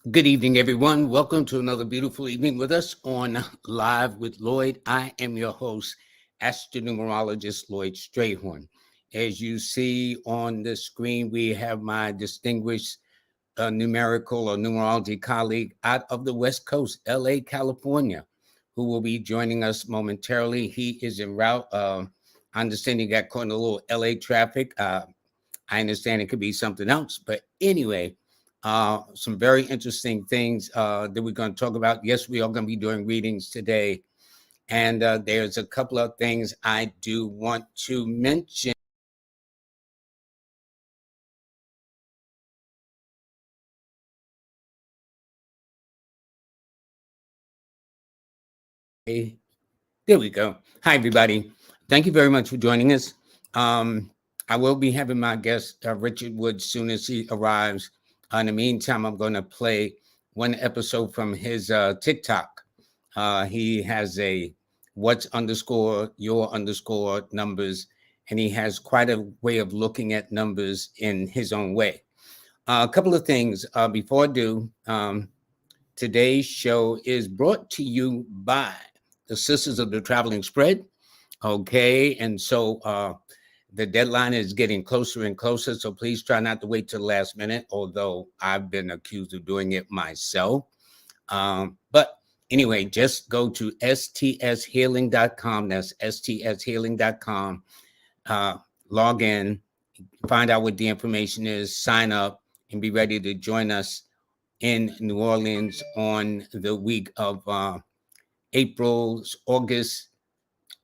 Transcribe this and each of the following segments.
Good evening, everyone. Welcome to another beautiful evening with us on Live with Lloyd. I am your host, Astro-Numerologist Lloyd Strayhorn. As you see on the screen, we have my distinguished numerical or numerology colleague out of the West Coast, LA, California, who will be joining us momentarily. He is en route. I understand he got caught in a little LA traffic. I understand it could be something else, but anyway, some very interesting things that we're going to talk about. Yes, we are going to be doing readings today, and there's a couple of things I do want to mention. There we go. Hi, everybody. Thank you very much for joining us. Um, I will be having my guest, Richard Wood, soon as he arrives. In the meantime, I'm going to play one episode from his TikTok. He has a what's underscore your underscore numbers, and he has quite a way of looking at numbers in his own way. A couple of things before I do. Today's show is brought to you by the Sisters of the Traveling Spread. Okay. And so the deadline is getting closer and closer. So please try not to wait till the last minute, although I've been accused of doing it myself. But anyway, just go to stshealing.com. That's stshealing.com. Log in, find out what the information is, sign up, and be ready to join us in New Orleans on the week of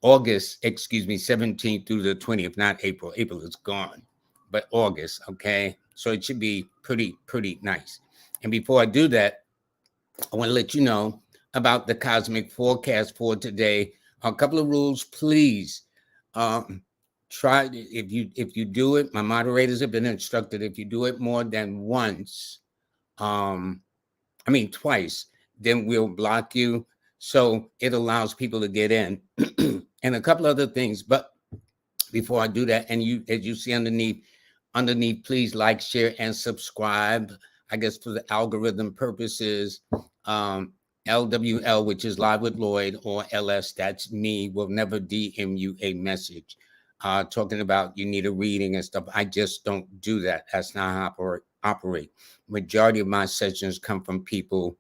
August, 17th through the 20th, not April. April is gone, but August, okay? So it should be pretty nice. And before I do that, I want to let you know about the cosmic forecast for today. A couple of rules, please. Um, try if you do it. My moderators have been instructed. If you do it more than once, twice, then we'll block you. So it allows people to get in. And a couple other things. But before I do that, and as you see underneath, please like, share, and subscribe. I guess for the algorithm purposes, LWL, which is Live with Lloyd, or LS, that's me, will never DM you a message talking about you need a reading and stuff. I just don't do that. That's not how I operate. Majority of my sessions come from people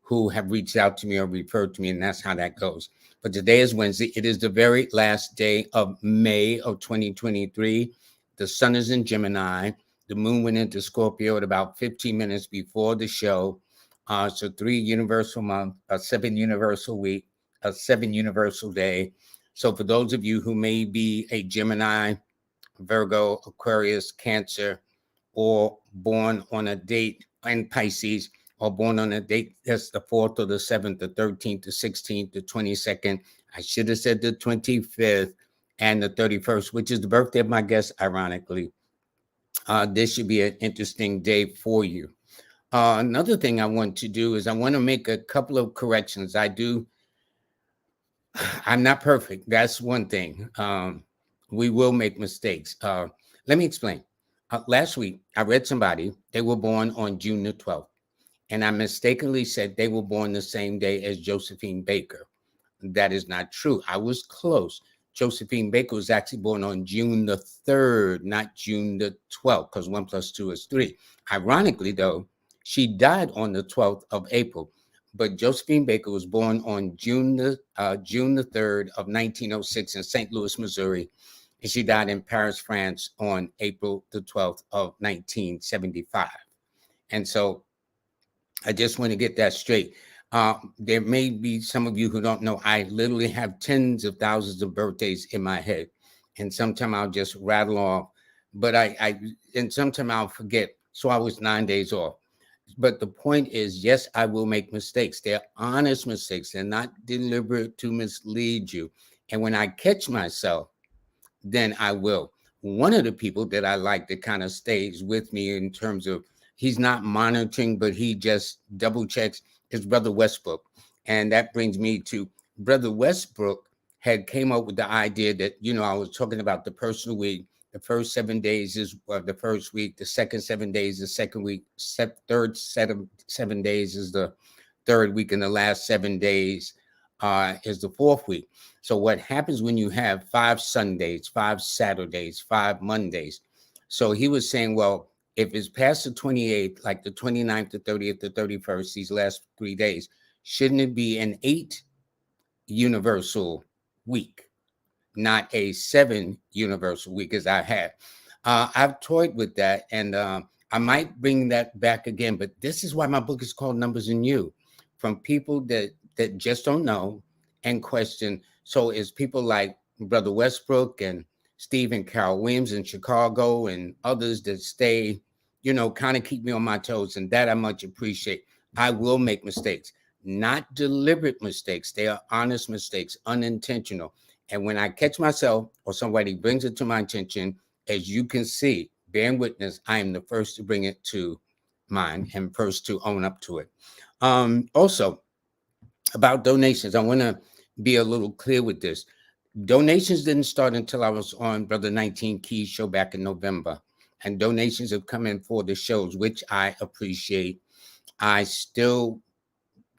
who have reached out to me or referred to me, and that's how that goes. But today is Wednesday. It is the very last day of May of 2023. The sun is in Gemini. The moon went into Scorpio at about 15 minutes before the show. So 3 universal month, a 7 universal week, a 7 universal day. So for those of you who may be a Gemini, Virgo, Aquarius, Cancer, or born on a date in Pisces, or born on a date that's the 4th or the 7th, the 13th, the 16th, the 22nd. I should have said the 25th and the 31st, which is the birthday of my guest, ironically. This should be an interesting day for you. Another thing I want to do is I want to make a couple of corrections. I'm not perfect. That's one thing. We will make mistakes. Let me explain. Last week, I read somebody, they were born on June the 12th, and I mistakenly said they were born the same day as Josephine Baker. That is not true. I was close. Josephine Baker was actually born on June the 3rd, not June the 12th, because 1 + 2 is 3. Ironically, though, she died on the 12th of April. But Josephine Baker was born on June the 3rd of 1906 in St. Louis, Missouri, and she died in Paris, France on April the 12th of 1975. And so I just want to get that straight. There may be some of you who don't know, I literally have tens of thousands of birthdays in my head. And sometimes I'll just rattle off, but and sometimes I'll forget. So I was 9 days off. But the point is, yes, I will make mistakes. They're honest mistakes. They're not deliberate to mislead you. And when I catch myself, then I will. One of the people that I like that kind of stays with me in terms of he's not monitoring, but he just double checks is Brother Westbrook. And that brings me to Brother Westbrook had came up with the idea that, I was talking about the personal week. The first 7 days is the first week. The second 7 days, the second week. Third 7 days is the third week, and the last 7 days is the fourth week. So what happens when you have 5 Sundays, 5 Saturdays, 5 Mondays? So he was saying, well, if it's past the 28th, like the 29th, the 30th, the 31st, these last 3 days, shouldn't it be an 8 universal week, not a 7 universal week as I had? I've toyed with that, and I might bring that back again. But this is why my book is called Numbers and You, from people that just don't know and question. So it's people like Brother Westbrook and Steve and Carol Williams in Chicago and others that stay, kind of keep me on my toes, and that I much appreciate. I will make mistakes, not deliberate mistakes. They are honest mistakes, unintentional. And when I catch myself or somebody brings it to my attention, as you can see, bearing witness, I am the first to bring it to mind and first to own up to it. Also, about donations, I want to be a little clear with this. Donations didn't start until I was on Brother 19 Keys show back in November. And donations have come in for the shows, which I appreciate. I still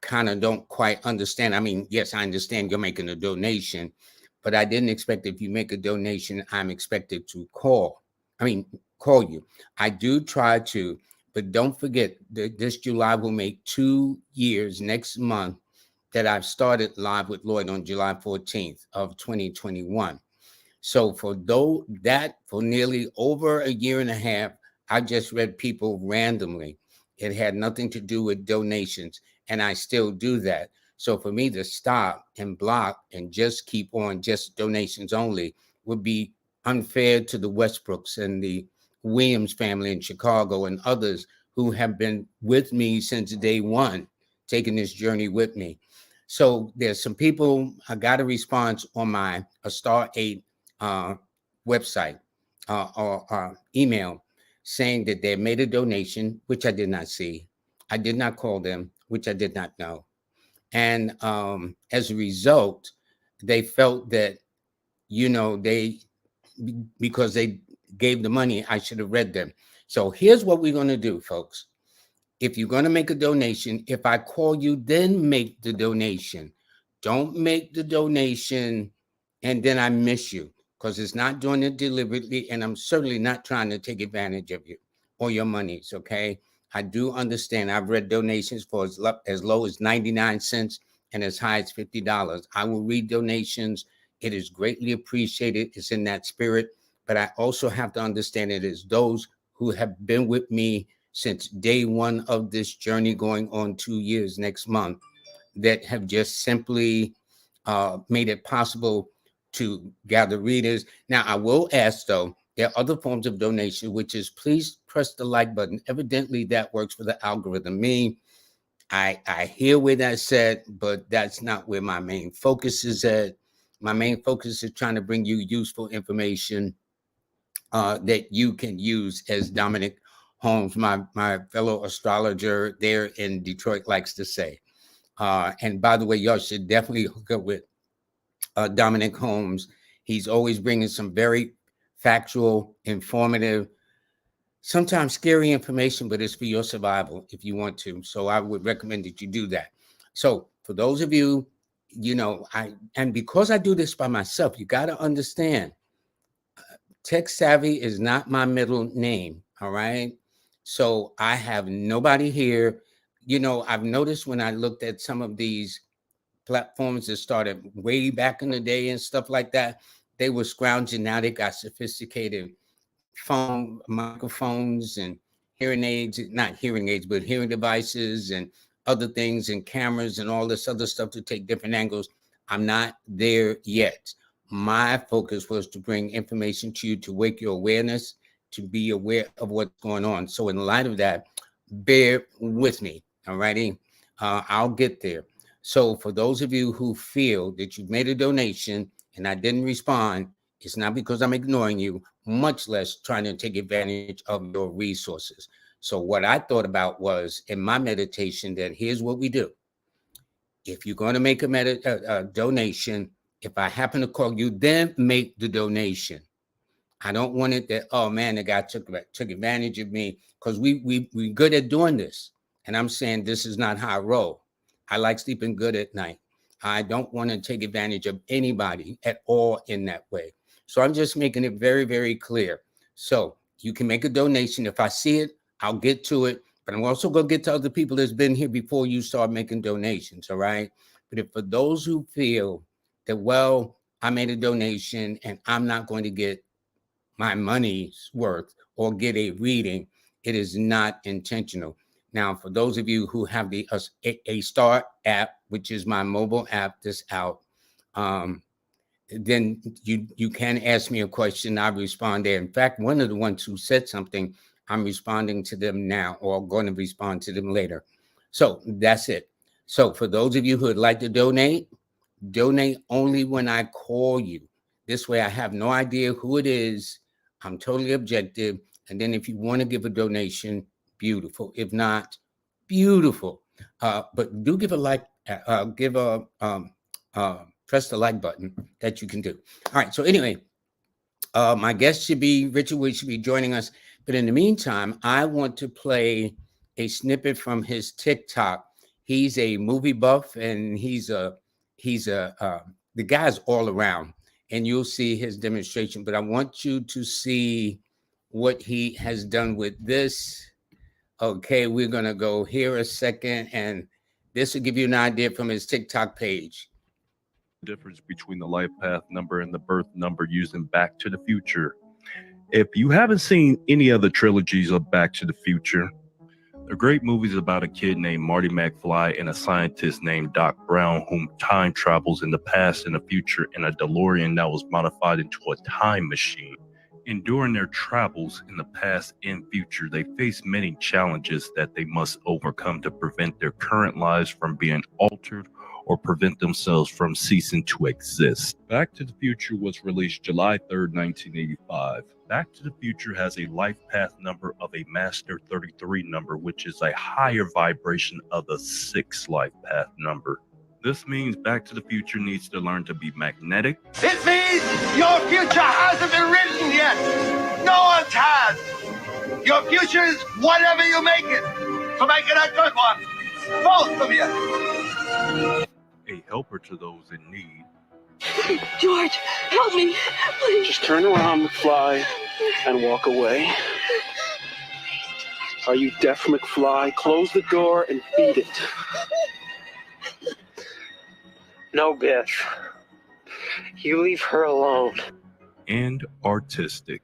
kind of don't quite understand. I mean, yes, I understand you're making a donation, but I didn't expect if you make a donation, I'm expected to call you. I do try to, but don't forget that this July will make 2 years next month that I've started Live with Lloyd on July 14th of 2021. So for nearly over a year and a half, I just read people randomly. It had nothing to do with donations, and I still do that. So for me to stop and block and just keep on just donations only would be unfair to the Westbrooks and the Williams family in Chicago and others who have been with me since day one, taking this journey with me. So there's some people, I got a response on my A Star 8 website or email saying that they made a donation, which I did not see. I did not call them, which I did not know. And as a result, they felt that, because they gave the money, I should have read them. So here's what we're going to do, folks. If you're going to make a donation, if I call you, then make the donation. Don't make the donation and then I miss you, because it's not doing it deliberately, and I'm certainly not trying to take advantage of you or your monies, okay? I do understand. I've read donations for as low as 99 cents and as high as $50. I will read donations. It is greatly appreciated. It's in that spirit. But I also have to understand it is those who have been with me since day one of this journey, going on 2 years next month, that have just simply made it possible to gather readers. Now, I will ask, though, there are other forms of donation, which is please press the like button. Evidently, that works for the algorithm. Me, I hear where that's said, but that's not where my main focus is at. My main focus is trying to bring you useful information that you can use, as Dominic Holmes, my fellow astrologer there in Detroit, likes to say. And by the way, y'all should definitely hook up with Dominic Holmes. He's always bringing some very factual, informative, sometimes scary information, but it's for your survival if you want to. So I would recommend that you do that. So for those of you, and because I do this by myself, you got to understand, Tech Savvy is not my middle name. All right. So I have nobody here. I've noticed when I looked at some of these platforms that started way back in the day and stuff like that, they were scrounging. Now they got sophisticated phone microphones and hearing aids, not hearing aids, but hearing devices and other things and cameras and all this other stuff to take different angles. I'm not there yet. My focus was to bring information to you, to wake your awareness, to be aware of what's going on. So in light of that, bear with me. All righty. I'll get there. So for those of you who feel that you've made a donation and I didn't respond, it's not because I'm ignoring you, much less trying to take advantage of your resources. So what I thought about was in my meditation that here's what we do. If you're going to make a donation, if I happen to call you, then make the donation. I don't want it that, oh man, the guy took advantage of me, because we good at doing this. And I'm saying this is not how I roll. I like sleeping good at night. I don't want to take advantage of anybody at all in that way. So I'm just making it very, very clear. So you can make a donation. If I see it, I'll get to it. But I'm also going to get to other people that's been here before you start making donations, all right? But if for those who feel that, well, I made a donation and I'm not going to get my money's worth or get a reading, it is not intentional. Now, for those of you who have the a Star app, which is my mobile app that's out, then you can ask me a question. I respond there. In fact, one of the ones who said something, I'm responding to them now, or going to respond to them later. So that's it. So for those of you who would like to donate only when I call you. This way I have no idea who it is. I'm totally objective. And then if you want to give a donation, beautiful. If not, beautiful. But do give a like, press the like button that you can do. All right. So anyway, my guest Richard Wood should be joining us. But in the meantime, I want to play a snippet from his TikTok. He's a movie buff, and the guy's all around, and you'll see his demonstration. But I want you to see what he has done with this. Okay, we're going to go here a second, and this will give you an idea from his TikTok page. Difference between the life path number and the birth number using Back to the Future. If you haven't seen any of the trilogies of Back to the Future, they're great movies about a kid named Marty McFly and a scientist named Doc Brown, whom time travels in the past and the future in a DeLorean that was modified into a time machine. And during their travels in the past and future, they face many challenges that they must overcome to prevent their current lives from being altered or prevent themselves from ceasing to exist. Back to the Future was released July 3rd, 1985. Back to the Future has a life path number of a Master 33 number, which is a higher vibration of the 6th life path number. This means Back to the Future needs to learn to be magnetic. It means your future hasn't been written yet. No one's has. Your future is whatever you make it. So make it a good one. Both of you. A helper to those in need. George, help me, please. Just turn around, McFly, and walk away. Are you deaf, McFly? Close the door and feed it. No, Biff. You leave her alone. And artistic.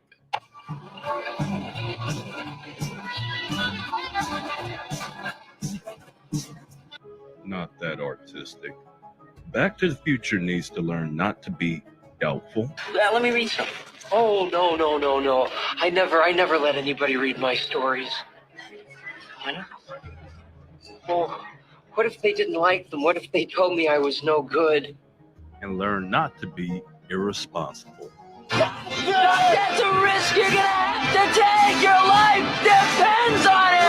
Not that artistic. Back to the Future needs to learn not to be doubtful. Let me read some. Oh, no. I never let anybody read my stories. What? Well, what if they didn't like them? What if they told me I was no good? And learn not to be irresponsible. That's a risk you're gonna have to take. Your life depends on it.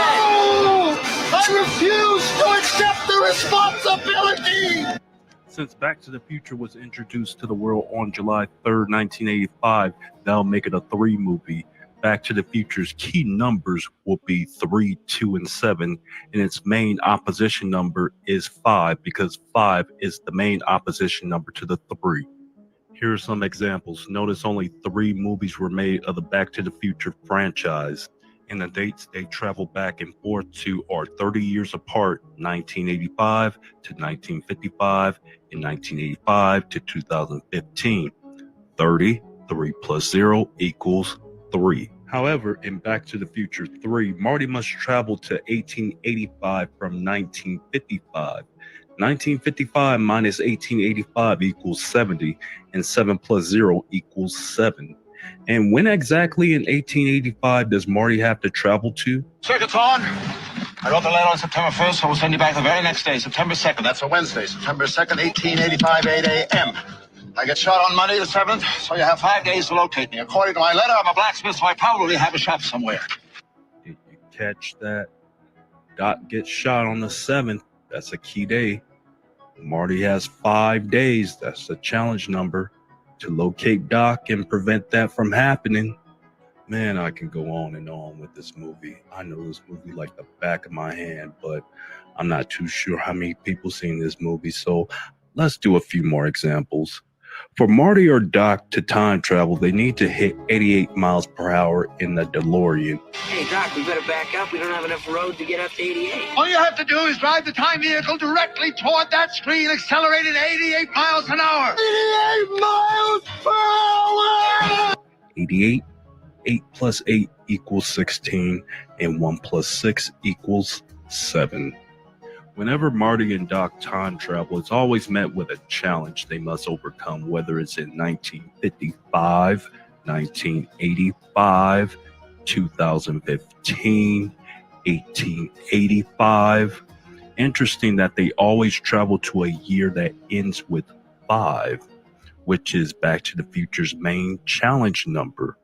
No! I refuse to accept the responsibility! Since Back to the Future was introduced to the world on July 3rd, 1985, that'll make it a 3 movie. Back to the Future's key numbers will be 3, 2, and 7, and its main opposition number is 5 because 5 is the main opposition number to the 3. Here are some examples. Notice only 3 movies were made of the Back to the Future franchise, and the dates they travel back and forth to are 30 years apart, 1985 to 1955, and 1985 to 2015. 30, 3 plus 0 equals 3. However, in Back to the Future 3, Marty must travel to 1885 from 1955. 1955 minus 1885 equals 70, and 7 plus 0 equals 7. And when exactly in 1885 does Marty have to travel to? Circuit's on. I wrote the letter on September 1st, so we'll send you back the very next day, September 2nd. That's a Wednesday, September 2nd, 1885, 8 a.m. I get shot on Monday the 7th, so you have 5 days to locate me. According to my letter, I'm a blacksmith, so I probably have a shop somewhere. Did you catch that? Doc gets shot on the 7th. That's a key day. Marty has 5 days. That's the challenge number to locate Doc and prevent that from happening. Man, I can go on and on with this movie. I know this movie like the back of my hand, but I'm not too sure how many people seen this movie. So let's do a few more examples. For Marty or Doc to time travel, they need to hit 88 miles per hour in the DeLorean. Hey, Doc, we better back up. We don't have enough road to get up to 88. All you have to do is drive the time vehicle directly toward that screen, accelerated 88 miles an hour. 88 miles per hour! 88, 8 plus 8 equals 16, and 1 plus 6 equals 7. Whenever Marty and Doc time travel, it's always met with a challenge they must overcome, whether it's in 1955, 1985, 2015, 1885. Interesting that they always travel to a year that ends with 5, which is Back to the Future's main challenge number.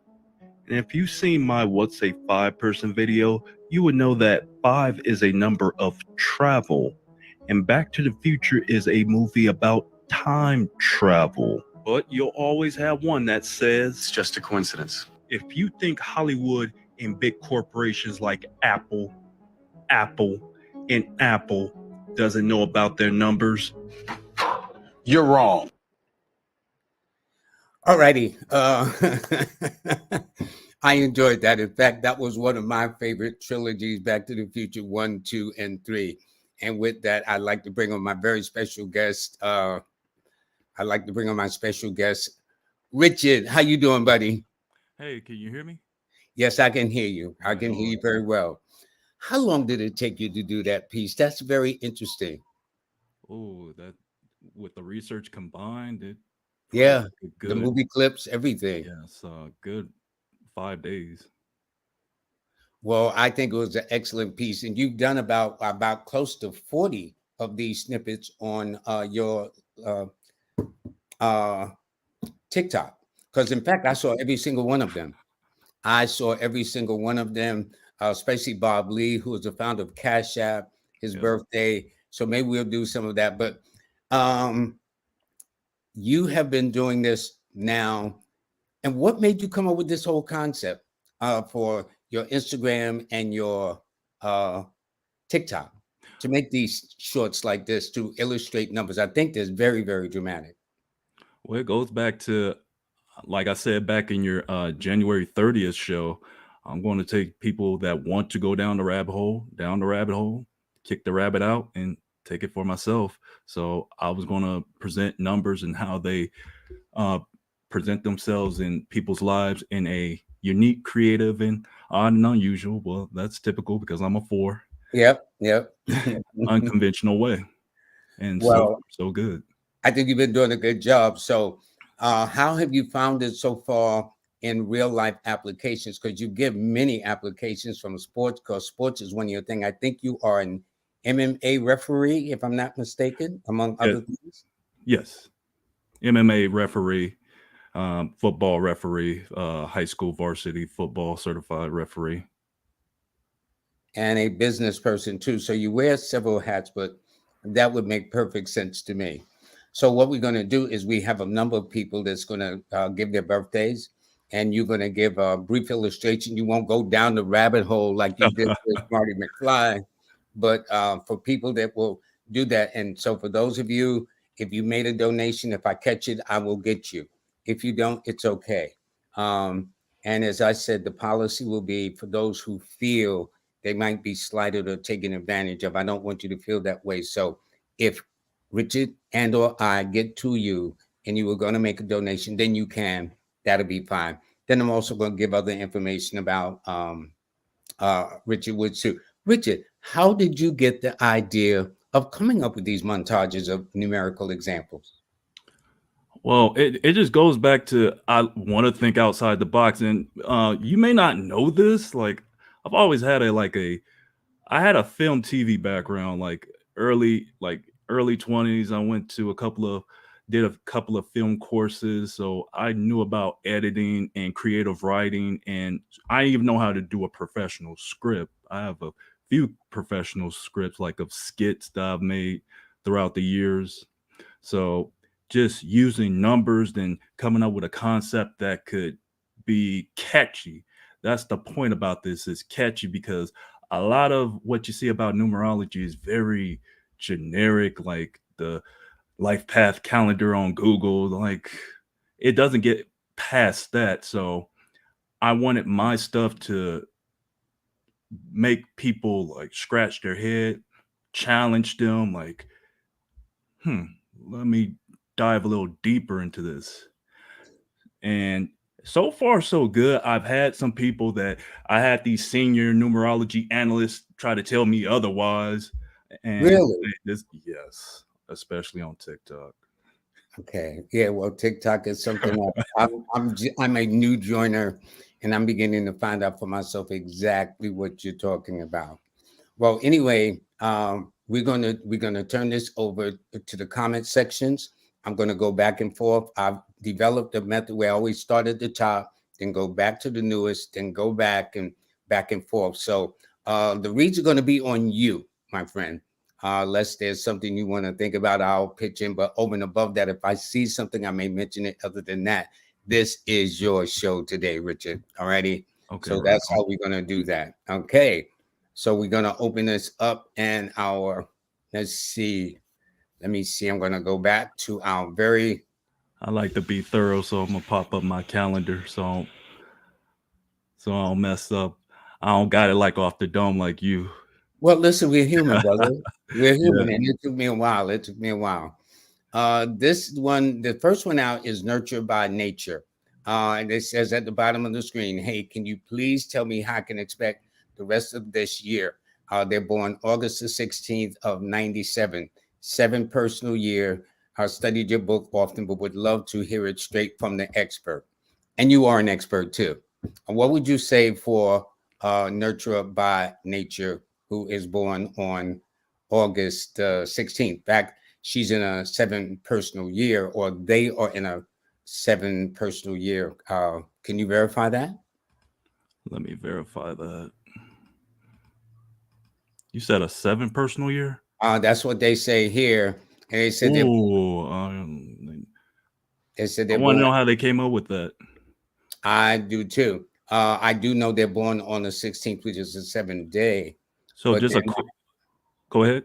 And if you've seen my What's a 5-Person video, you would know that 5 is a number of travel. And Back to the Future is a movie about time travel. But you'll always have one that says, It's just a coincidence. if you think Hollywood and big corporations like Apple, and Apple doesn't know about their numbers, You're wrong. Alrighty. I enjoyed that. In fact, that was one of my favorite trilogies, Back to the Future 1, 2, and 3. And with that, I'd like to bring on my very special guest. Richard. How you doing, buddy? Hey, can you hear me? Yes, I can hear you. I can hear you very well. How long did it take you to do that piece? That's very interesting. Oh, that with the research combined, it Yeah, good. the movie clips, everything. Yes, good 5 days. Well, I think it was an excellent piece, and you've done about close to 40 of these snippets on your TikTok. Because in fact, I saw every single one of them. Especially Bob Lee, who is the founder of Cash App, his birthday. So maybe we'll do some of that. But you have been doing this now. And what made you come up with this whole concept for your Instagram and your TikTok to make these shorts like this to illustrate numbers? I think that's very, very dramatic. Well, it goes back to, like I said back in your January 30th show, I'm going to take people that want to go down the rabbit hole, kick the rabbit out, and take it for myself. So I was going to present numbers and how they present themselves in people's lives in a unique, creative, and odd and unusual. Well, that's typical because I'm a 4. Yep. Unconventional way. And Well, so good. I think you've been doing a good job. So how have you found it so far in real life applications? Because you give many applications from sports, because sports is one of your things. I think you are an MMA referee, if I'm not mistaken, among other things. Yes. MMA referee, football referee, high school varsity football certified referee. And a business person too. So you wear several hats, but that would make perfect sense to me. So what we're going to do is we have a number of people that's going to give their birthdays, and you're going to give a brief illustration. You won't go down the rabbit hole like you did with Marty McFly, but for people that will do that. And so for those of you, if you made a donation, if I catch it, I will get you. If you don't, it's okay. And as I said, the policy will be for those who feel they might be slighted or taken advantage of. I don't want you to feel that way. So if Richard and or I get to you and you were going to make a donation, then you can. That'll be fine. Then I'm also going to give other information about Richard Woods too. Richard, how did you get the idea of coming up with these montages of numerical examples? Well, it just goes back to, I want to think outside the box. And you may not know this, like I've always had I had a film TV background, like early 20s. I went to did a couple of film courses. So I knew about editing and creative writing. And I even know how to do a professional script. I have a few professional scripts, like of skits that I've made throughout the years. So just using numbers, then coming up with a concept that could be catchy, that's the point about this, is catchy, because a lot of what you see about numerology is very generic, like the life path calendar on Google. Like, it doesn't get past that. So I wanted my stuff to make people like scratch their head, challenge them, like, let me dive a little deeper into this. And so far, so good. I've had some people that I had these senior numerology analysts try to tell me otherwise. And Really? this, yes, especially on TikTok. Okay. Yeah. Well, TikTok is something I'm a new joiner, and I'm beginning to find out for myself exactly what you're talking about. Well, anyway, we're gonna turn this over to the comment sections. I'm gonna go back and forth. I've developed a method where I always start at the top, then go back to the newest, then go back and forth. So the reads are gonna be on you, my friend. Unless there's something you want to think about, I'll pitch in. But over and above that, if I see something, I may mention it. Other than that, this is your show today, Richard. Alrighty. Okay, So right that's on. how we're gonna do that. Okay. So we're gonna open this up, and let's see. Let me see. I'm gonna go back to our very I like to be thorough, so I'm gonna pop up my calendar so I don't mess up. I don't got it like off the dome like you. well. Listen, we're human, brother. We're human, Yeah. and it took me a while. It took me a while. This one, the first one out is Nurtured by Nature. And it says at the bottom of the screen, hey, can you please tell me how I can expect the rest of this year? They're born August the 16th of 97, 7 personal year. I studied your book often, but would love to hear it straight from the expert. And you are an expert too. What would you say for Nurtured by Nature, who is born on August 16th? In fact, she's in a 7 personal year, or they are in a 7 personal year. Can you verify that? Let me verify that. You said a 7 personal year? That's what they say here. And they said Ooh, they said I they're want to born. know how they came up with that. I do too. I do know they're born on the 16th, which is the 7th day. So But just a quick, go ahead.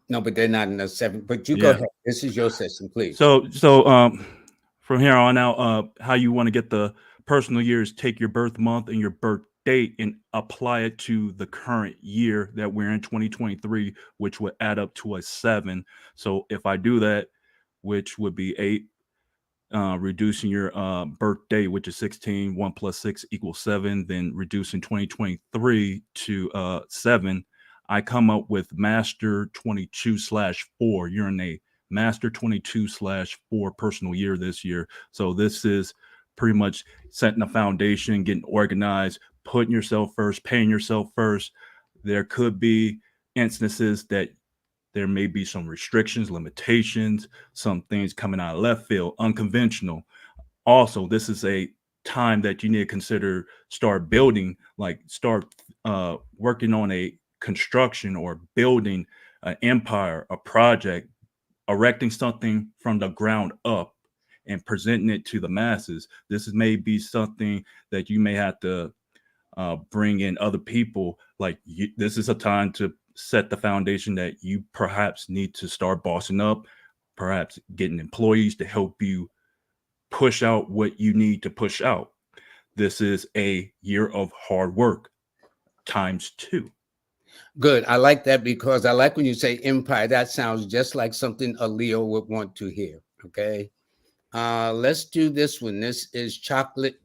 no, but they're not in the 7th. But you go Yeah. ahead. This is your session, please. So from here on out, how you want to get the personal years, take your birth month and your birth date and apply it to the current year that we're in, 2023, which would add up to a 7. So if I do that, which would be 8, reducing your birth date, which is 16, 1 plus 6 equals 7, then reducing 2023 to 7, I come up with master 22/4. You're in a master 22/4 personal year this year. So this is pretty much setting a foundation, getting organized, putting yourself first, paying yourself first. There could be instances that there may be some restrictions, limitations, some things coming out of left field, unconventional. Also, this is a time that you need to consider start building, like start working on a construction or building an empire, a project, erecting something from the ground up and presenting it to the masses. This is maybe something that you may have to bring in other people. Like this is a time to set the foundation that you perhaps need to start bossing up, perhaps getting employees to help you push out what you need to push out. This is a year of hard work times 2. Good. I like that because I like when you say empire. That sounds just like something a Leo would want to hear. Okay. Let's do this one. This is chocolate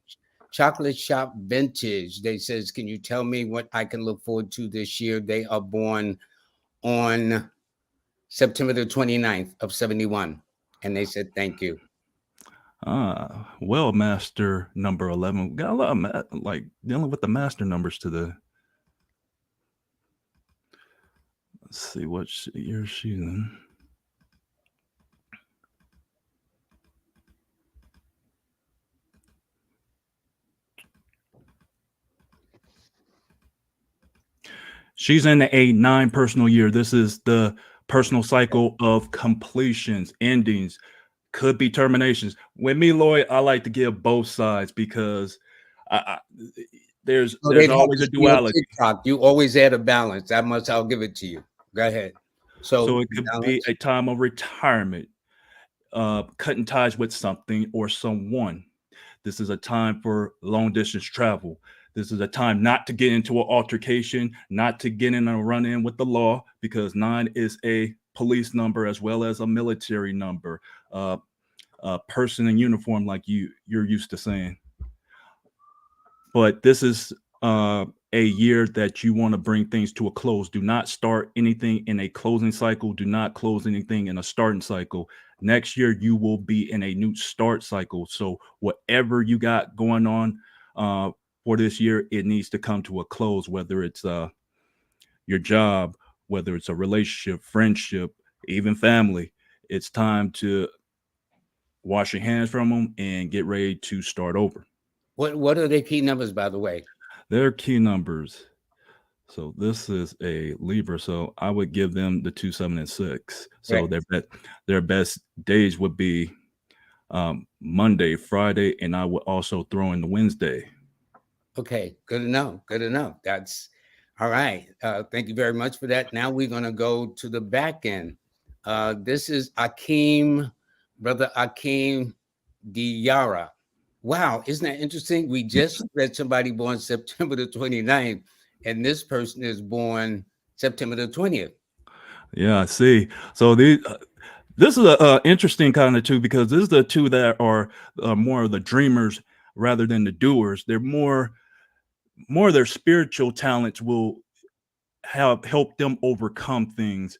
shop vintage. They says, can you tell me what I can look forward to this year? They are born on September the 29th of 71. And they said, thank you. Well, master number 11. We got a lot of like dealing with the master numbers today. Let's see what year she's in. She's in a 9 personal year. This is the personal cycle of completions, endings, could be terminations. With me, Lloyd, I like to give both sides because there's So they'd have always to a see your duality. TikTok. You always add a balance. That much I'll give it to you. Go ahead. So So it could be balance. a time of retirement, cutting ties with something or someone. This is a time for long distance travel. This is a time not to get into an altercation, not to get in a run in with the law, because 9 is a police number as well as a military number, a person in uniform, like you're used to saying. But this is a year that you want to bring things to a close. Do not start anything in a closing cycle. Do not close anything in a starting cycle. Next year, you will be in a new start cycle. So whatever you got going on for this year, it needs to come to a close, whether it's your job, whether it's a relationship, friendship, even family. It's time to wash your hands from them and get ready to start over. What are the key numbers, by the way? Their key numbers. So this is a Libra. So I would give them the 2, 7, and 6. So Right. their best days would be Monday, Friday, and I would also throw in the Wednesday. Okay, good to know. Good to know. That's all right. Thank you very much for that. Now we're going to go to the back end. This is Akeem, brother Akeem Diarra. Wow, isn't that interesting? We just read somebody born September the 29th, and this person is born September the 20th. Yeah, I see. So this is a interesting kind of two, because this is the two that are more of the dreamers rather than the doers. They're more their spiritual talents will help them overcome things,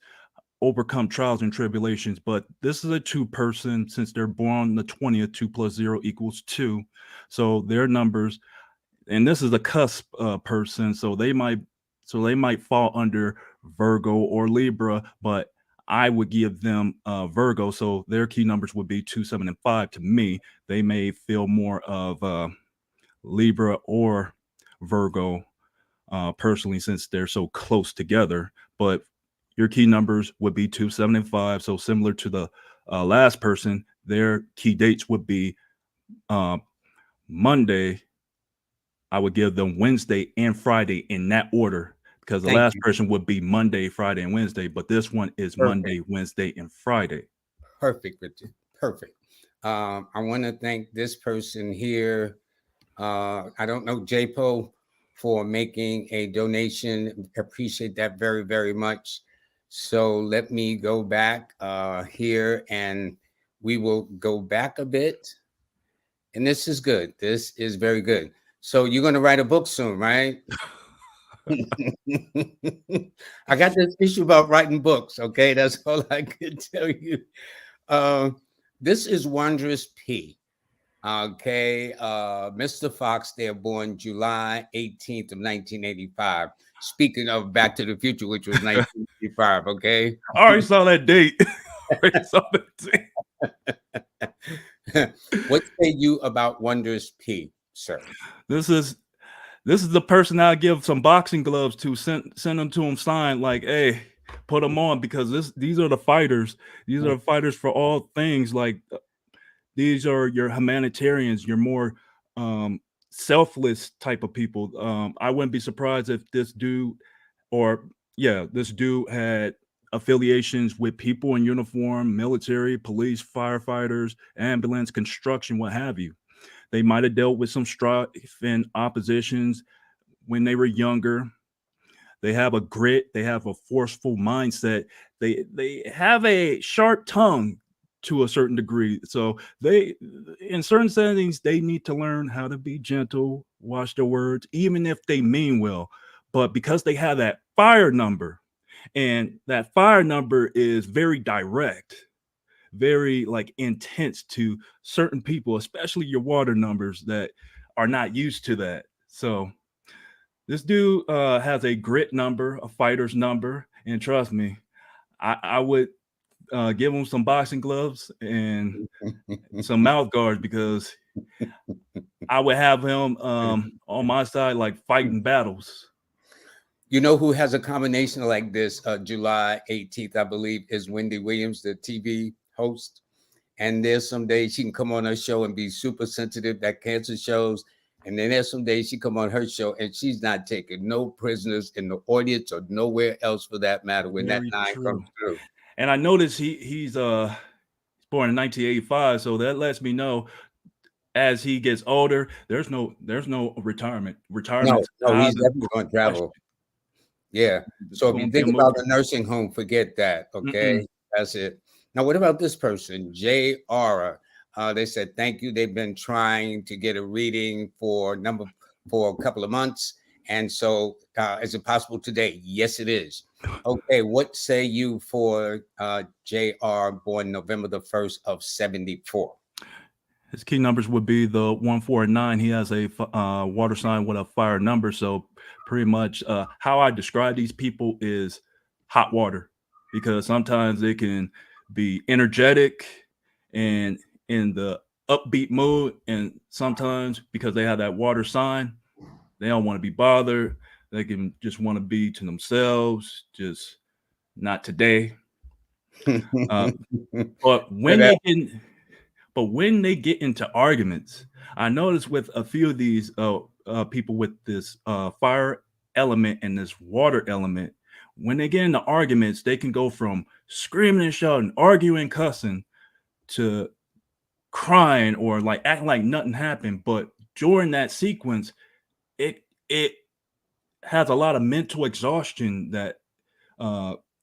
overcome trials and tribulations. But this is a 2-person, since they're born the 20th. 2 plus 0 equals 2. So their numbers, and this is a cusp person, so they might fall under Virgo or Libra, but I would give them Virgo. So their key numbers would be 2, 7, and 5. To me, they may feel more of Libra or Virgo personally, since they're so close together. But your key numbers would be 2, 7, and 5. So similar to the last person, their key dates would be Monday. I would give them Wednesday and Friday in that order, because the Thank last you. person would be Monday, Friday, and Wednesday. But this one is Perfect. Monday, Wednesday, and Friday. Perfect, Richard. Perfect. I want to thank this person here. I don't know, JPO, for making a donation. Appreciate that very, very much. So let me go back here, and we will go back a bit. And this is good. This is very good. So you're going to write a book soon, right? I got this issue about writing books. Okay, that's all I can tell you. This is Wondrous P. Okay, Mr. Fox, they're born July 18th of 1985. Speaking of Back to the Future, which was 1985, okay? I already saw that date. What say you about Wondrous P, sir? This is the person I give some boxing gloves to, send them to him signed, like, hey, put them on, because these are the fighters. These are the fighters for all things. Like, these are your humanitarians, your more selfless type of people. I wouldn't be surprised if this dude had affiliations with people in uniform, military, police, firefighters, ambulance, construction, what have you. They might have dealt with some strife and oppositions when they were younger. They have a grit. They have a forceful mindset. They have a sharp tongue to a certain degree. So in certain settings, they need to learn how to be gentle, watch their words, even if they mean well. But because they have that fire number, and that fire number is very direct, very like intense to certain people, especially your water numbers that are not used to that. So this dude has a grit number, a fighter's number, and trust me, I would give him some boxing gloves and some mouth guards, because I would have him on my side, like fighting battles. You know who has a combination like this? July 18th, I believe, is Wendy Williams, the TV host. And there's some days she can come on her show and be super sensitive, that cancer shows, And then there's some days she come on her show and she's not taking no prisoners in the audience or nowhere else for that matter when Very that 9 true. comes through. And I noticed he's born in 1985, so that lets me know as he gets older, there's no retirement. No, Retirement's no, out he's of definitely the going to question. travel. Yeah. It's So if gonna you be a think about movie. the nursing home, forget that. Okay. That's it. Now, what about this person, Jay Aura? They said, thank you. They've been trying to get a reading for a couple of months. And so is it possible today? Yes, it is. Okay. What say you for JR born November the 1st of 74? His key numbers would be the 1, 4, and 9. He has a water sign with a fire number. So pretty much how I describe these people is hot water, because sometimes they can be energetic and in the upbeat mood, and sometimes because they have that water sign, they don't want to be bothered. They can just want to be to themselves, just not today. But when they get into arguments, I notice with a few of these people with this fire element and this water element, when they get into arguments, they can go from screaming and shouting, arguing, cussing, to crying or like acting like nothing happened. But during that sequence, it has a lot of mental exhaustion that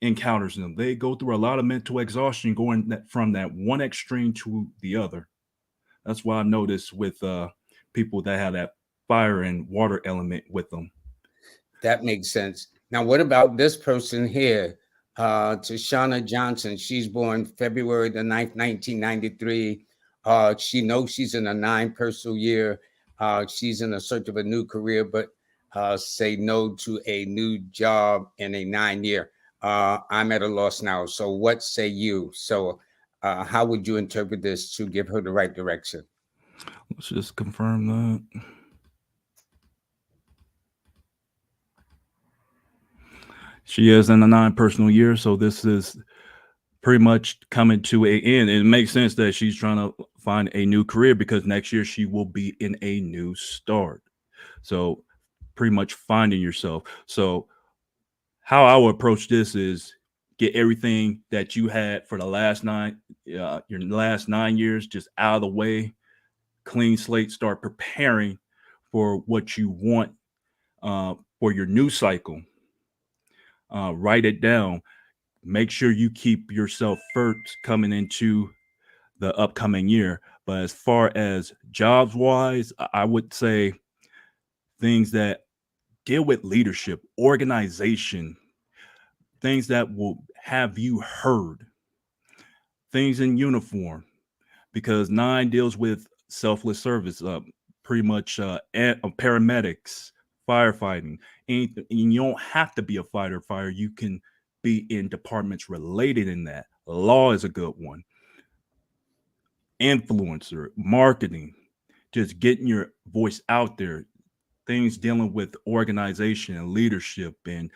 encounters them. They go through a lot of mental exhaustion going from that one extreme to the other. That's why I've noticed with people that have that fire and water element with them. That makes sense. Now, what about this person here? Tashana Johnson. She's born February the 9th, 1993. She knows she's in a 9 personal year. She's in a search of a new career, but say no to a new job in a 9 year. I'm at a loss now. So what say you? So how would you interpret this to give her the right direction? Let's just confirm that. She is in a 9 personal year, so this is pretty much coming to an end. It makes sense that she's trying to find a new career because next year she will be in a new start. So pretty much finding yourself. So how I would approach this is get everything that you had for the last your last 9 years just out of the way, clean slate, start preparing for what you want for your new cycle. Write it down. Make sure you keep yourself first coming into the upcoming year. But as far as jobs wise, I would say things that deal with leadership, organization, things that will have you heard, things in uniform, because 9 deals with selfless service, pretty much paramedics, firefighting, anything. And you don't have to be a fighter. You can be in departments related in that. Law is a good one. Influencer, marketing, just getting your voice out there, things dealing with organization and leadership and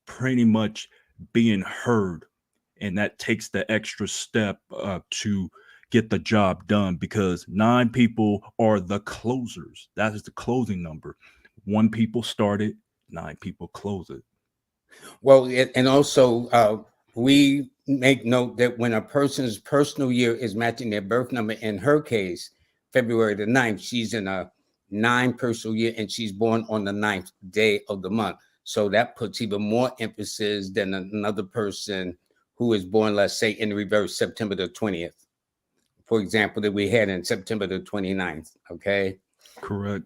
pretty much being heard. And that takes the extra step to get the job done, because 9 people are the closers. That is the closing number. 1 people start it, 9 people close it. Well, and also we make note that when a person's personal year is matching their birth number, in her case, February the 9th, she's in a 9 personal year and she's born on the 9th day of the month. So that puts even more emphasis than another person who is born, let's say, in reverse, September the 20th, for example, that we had in September the 29th. Okay. Correct.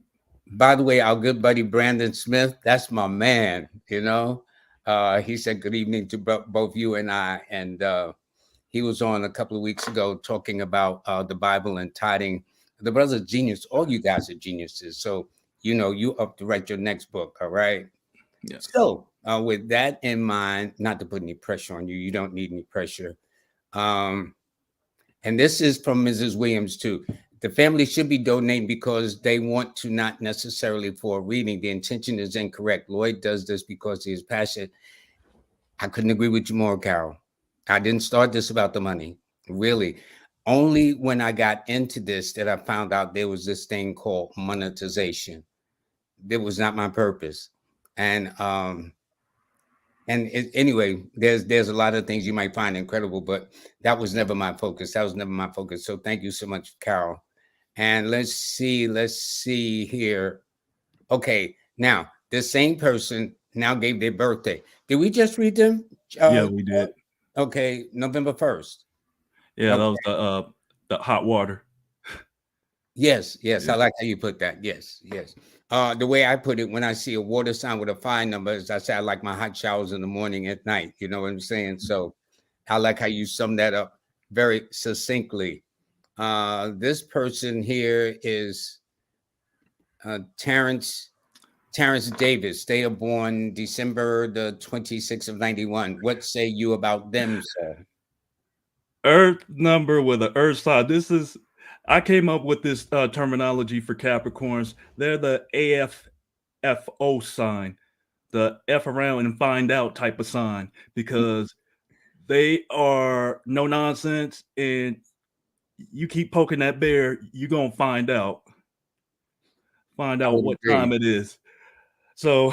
By the way, our good buddy Brandon Smith, that's my man, you know. He said good evening to both you and I. And he was on a couple of weeks ago talking about the Bible and tithing. The brother's a genius. All you guys are geniuses. So, you know, you up to write your next book. All right. Yeah. So with that in mind, not to put any pressure on you, you don't need any pressure. And this is from Mrs. Williams too. The family should be donating because they want to, not necessarily for a reading. The intention is incorrect. Lloyd does this because he is passionate. I couldn't agree with you more, Carol. I didn't start this about the money, really. Only when I got into this that I found out there was this thing called monetization. That was not my purpose. And anyway, there's a lot of things you might find incredible, but that was never my focus. That was never my focus. So thank you so much, Carol. And let's see here. Okay, now this same person now gave their birthday. Did we just read them? Yeah, we did. Okay, November 1st. Yeah, Okay. that was the hot water. Yes, I Yeah. like how you put that. Yes. The way I put it, when I see a water sign with a 5 number, is I say I like my hot showers in the morning, at night. You know what I'm saying? So I like how you sum that up very succinctly. This person here is Terrence Davis. They are born December the 26th of 91. What say you about them, sir? Earth number with an Earth sign. I came up with this terminology for Capricorns. They're the AFFO sign, the F around and find out type of sign, because they are no nonsense, and you keep poking that bear, you're gonna find out would what agree. time it is. So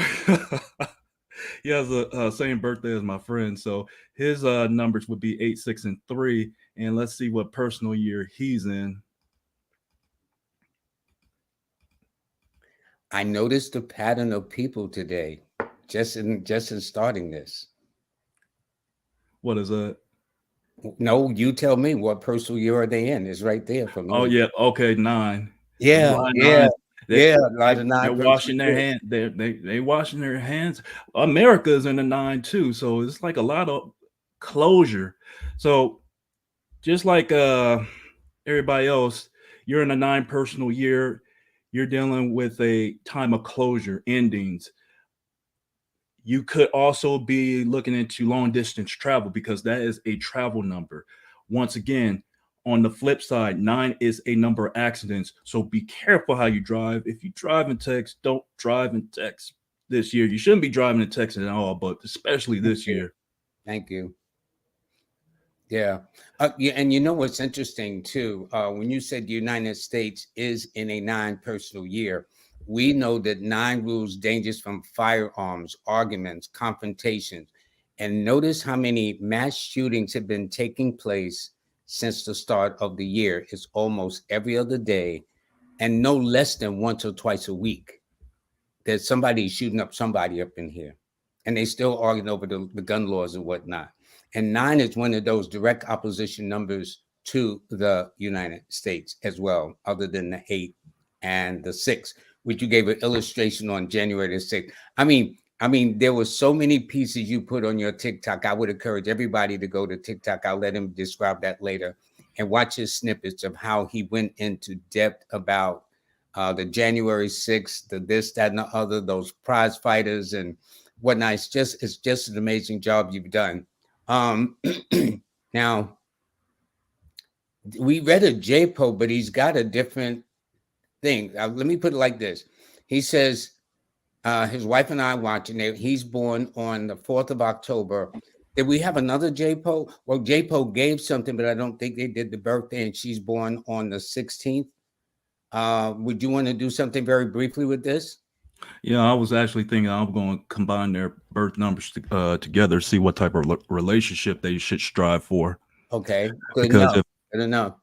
he has the same birthday as my friend, so his numbers would be 8, 6, and 3. And let's see what personal year he's in. I noticed a pattern of people today, just in starting this. What is that? No, you tell me what personal year are they in? It's right there for me. Oh yeah, okay, 9. Yeah, Nine. a lot of 9 They're washing their hands. They washing their hands. America's in the 9 too, so it's like a lot of closure. So just like everybody else, you're in a 9 personal year. You're dealing with a time of closure, endings. You could also be looking into long distance travel, because that is a travel number. Once again, on the flip side, 9 is a number of accidents. So be careful how you drive. If you drive and text, don't drive and text this year. You shouldn't be driving and texting at all, but especially this year. Thank you. Yeah. And you know what's interesting too? When you said the United States is in a 9 personal year, we know that 9 rules dangers from firearms, arguments, confrontations. And notice how many mass shootings have been taking place since the start of the year. It's almost every other day, and no less than once or twice a week. There's somebody shooting up somebody up in here, and they still arguing over the gun laws and whatnot. And 9 is one of those direct opposition numbers to the United States as well, other than the 8 and the 6, which you gave an illustration on January the 6th. I mean, there were so many pieces you put on your TikTok. I would encourage everybody to go to TikTok. I'll let him describe that later, and watch his snippets of how he went into depth about the January 6th, the this, that, and the other, those prize fighters and whatnot. It's just an amazing job you've done. Now, we read a JPO, but he's got a different thing. Let me put it like this. He says his wife and I are watching it. He's born on the 4th of October. Did we have another JPO? Well, JPO gave something, but I don't think they did the birthday, and she's born on the 16th. Would you want to do something very briefly with this? Yeah, I was actually thinking I'm going to combine their birth numbers together, see what type of relationship they should strive for. Okay, good enough.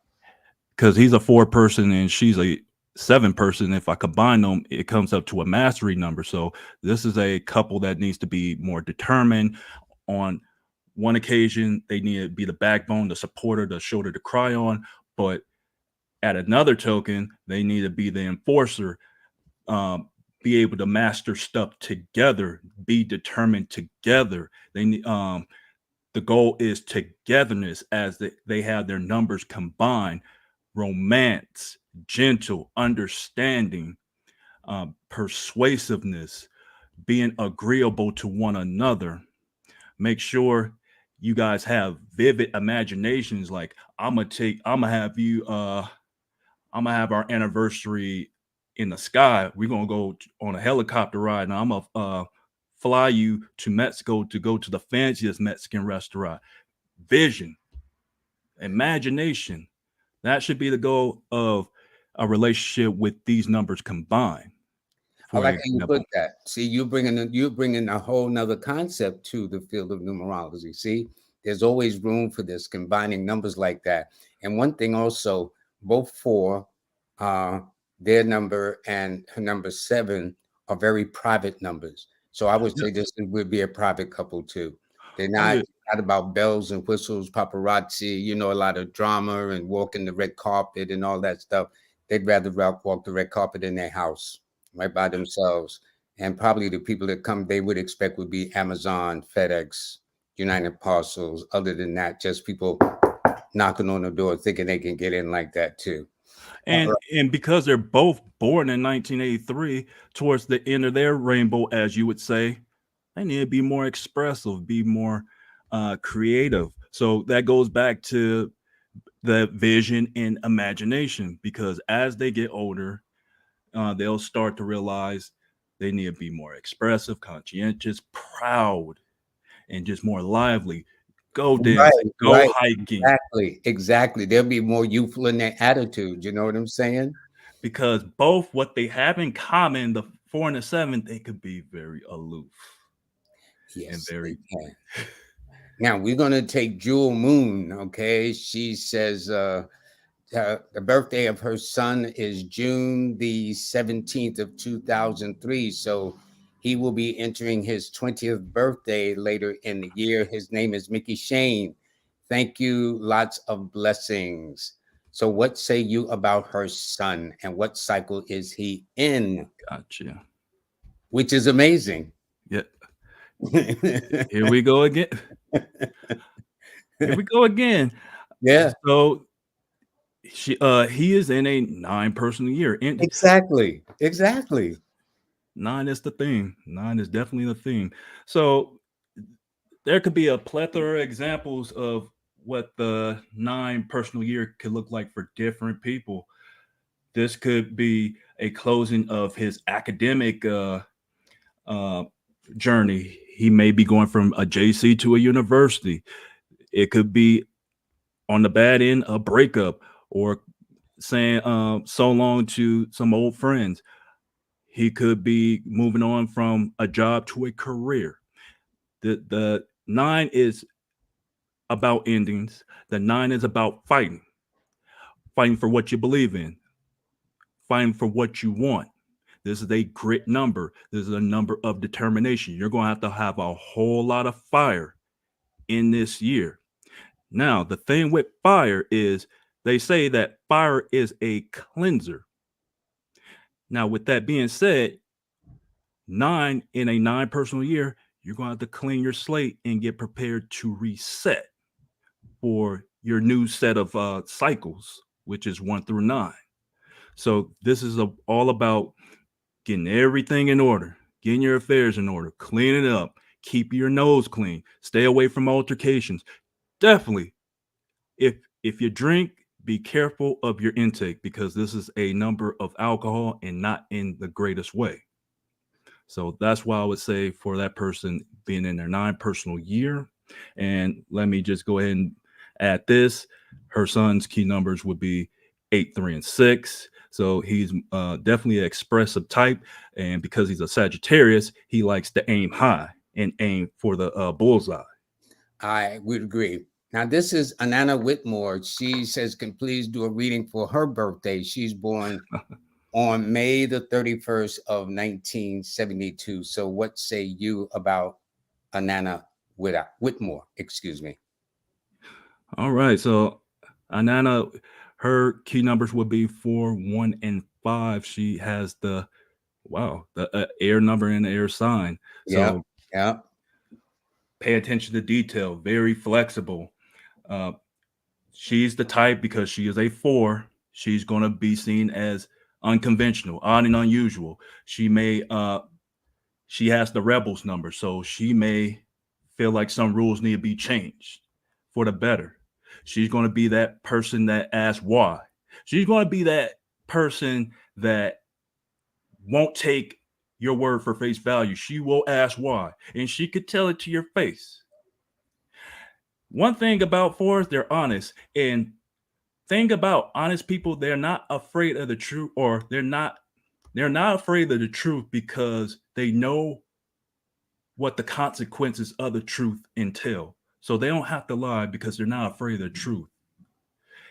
Because he's a 4 person and she's a 7 person. If I combine them, it comes up to a mastery number. So this is a couple that needs to be more determined. On one occasion, they need to be the backbone, the supporter, the shoulder to cry on. But at another token, they need to be the enforcer, be able to master stuff together, be determined together. They need the goal is togetherness as they have their numbers combined. Romance, gentle, understanding, persuasiveness, being agreeable to one another. Make sure you guys have vivid imaginations. Like I'm gonna have our anniversary in the sky. We're gonna go on a helicopter ride, and I'm gonna fly you to Mexico to go to the fanciest Mexican restaurant. Vision, imagination. That should be the goal of a relationship with these numbers combined. I For like how you example, put that. See, you're bringing a whole nother concept to the field of numerology. See, there's always room for this, combining numbers like that. And one thing also, both four, uh, their number and her number 7 are very private numbers. So I would yeah, say this would be a private couple too. They're oh yeah, not about bells and whistles, paparazzi, a lot of drama and walking the red carpet and all that stuff. They'd rather walk the red carpet in their house right by themselves. And probably the people that come, they would expect would be Amazon, FedEx, United Parcels. Other than that, just people knocking on the door thinking they can get in like that too. All right. and because they're both born in 1983, towards the end of their rainbow, as you would say, they need to be more expressive, be more creative. So that goes back to the vision and imagination, because as they get older, they'll start to realize they need to be more expressive, conscientious, proud, and just more lively. Go dancing, Right, go right. hiking, Exactly. They'll be more youthful in their attitude. You know what I'm saying? because both what they have in common, the 4 and the 7, they could be very aloof and Yes, they very can. Now we're gonna take Jewel Moon. Okay, she says the birthday of her son is June the 17th of 2003. So he will be entering his 20th birthday later in the year. His name is Mickey Shane. Thank you. Lots of blessings. So what say you about her son and what cycle is he in? gotcha. Which is amazing. Yeah, here we go again. Here we go again. Yeah, So he is in a 9 personal year. And exactly. 9 is the thing. 9 is definitely the thing. So there could be a plethora of examples of what the 9 personal year could look like for different people. This could be a closing of his academic uh, journey. He may be going from a JC to a university. It could be on the bad end, a breakup, or saying so long to some old friends. He could be moving on from a job to a career. The 9 is about endings. The 9 is about fighting for what you believe in, fighting for what you want. This is a grit number. This is a number of determination. You're going to have a whole lot of fire in this year. Now, the thing with fire is they say that fire is a cleanser. Now, with that being said, 9 in a 9 personal year, you're going to have to clean your slate and get prepared to reset for your new set of cycles, which is 1 through 9. So this is all about getting everything in order, getting your affairs in order, cleaning it up, keep your nose clean, stay away from altercations. Definitely, if you drink, be careful of your intake, because this is a number of alcohol and not in the greatest way. So that's why I would say for that person being in their 9 personal year. And let me just go ahead and add this. Her son's key numbers would be 8, 3, and 6. So he's definitely an expressive type. And because he's a Sagittarius, he likes to aim high and aim for the bullseye. I would agree. Now, this is Anana Whitmore. She says, can please do a reading for her birthday. She's born on May the 31st of 1972. So what say you about Anana Whitmore? Excuse me. All right. So Anana, her key numbers would be 4, 1, and 5. She has the air number and air sign. Yeah, So yeah. pay attention to detail, very flexible. She's the type, because she is a 4, she's going to be seen as unconventional, odd and unusual. She has the rebels number, so she may feel like some rules need to be changed for the better. She's going to be that person that asks why. She's going to be that person that won't take your word for face value. She will ask why, and she could tell it to your face. One thing about 4s, they're honest, and thing about honest people, they're not afraid of the truth, or they're not afraid of the truth because they know what the consequences of the truth entail. So they don't have to lie because they're not afraid of the truth.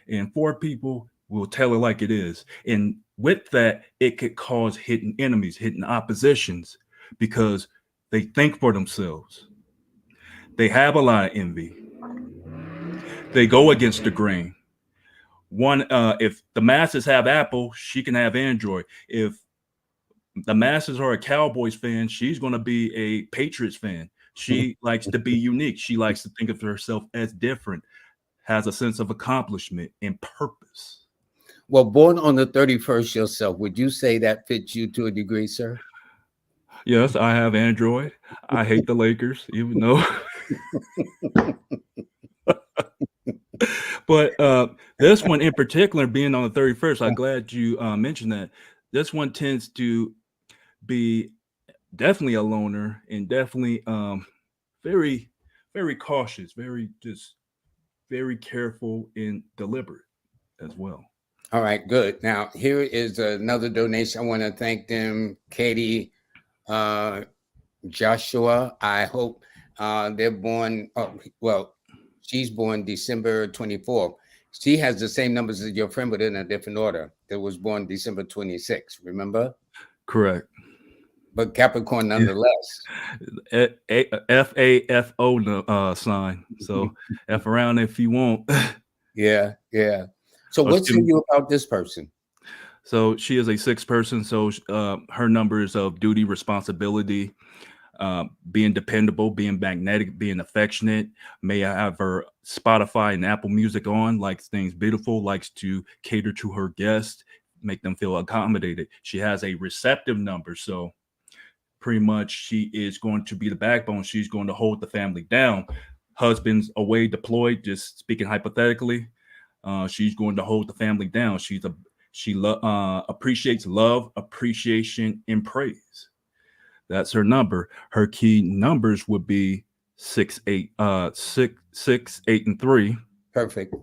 And 4 people will tell it like it is. And with that, it could cause hidden enemies, hidden oppositions, because they think for themselves. They have a lot of envy. They go against the grain. If the masses have Apple, she can have Android. If the masses are a Cowboys fan, she's going to be a Patriots fan. She likes to be unique. She likes to think of herself as different, has a sense of accomplishment and purpose. Well, born on the 31st yourself, would you say that fits you to a degree, sir? Yes, I have Android. I hate the Lakers, even though. But this one in particular, being on the 31st, I'm glad you mentioned that. This one tends to be definitely a loner and definitely very, very cautious, very careful and deliberate as well. All right, good. Now, here is another donation. I want to thank them, Katie, Joshua. I hope they're born, she's born December 24th. She has the same numbers as your friend, but in a different order. That was born December 26th, remember? Correct. But Capricorn nonetheless. FAFO sign. So F around if you want. Yeah. So what's in you about this person? So she is a 6 person. So her numbers of duty, responsibility, being dependable, being magnetic, being affectionate, may have her Spotify and Apple Music on, likes things beautiful, likes to cater to her guests, make them feel accommodated. She has a receptive number. So pretty much she is going to be the backbone. She's going to hold the family down. Husband's away deployed, just speaking hypothetically. She's going to hold the family down. She appreciates love, appreciation, and praise. That's her number. Her key numbers would be 6, 8, 6, 8, and 3. Perfect.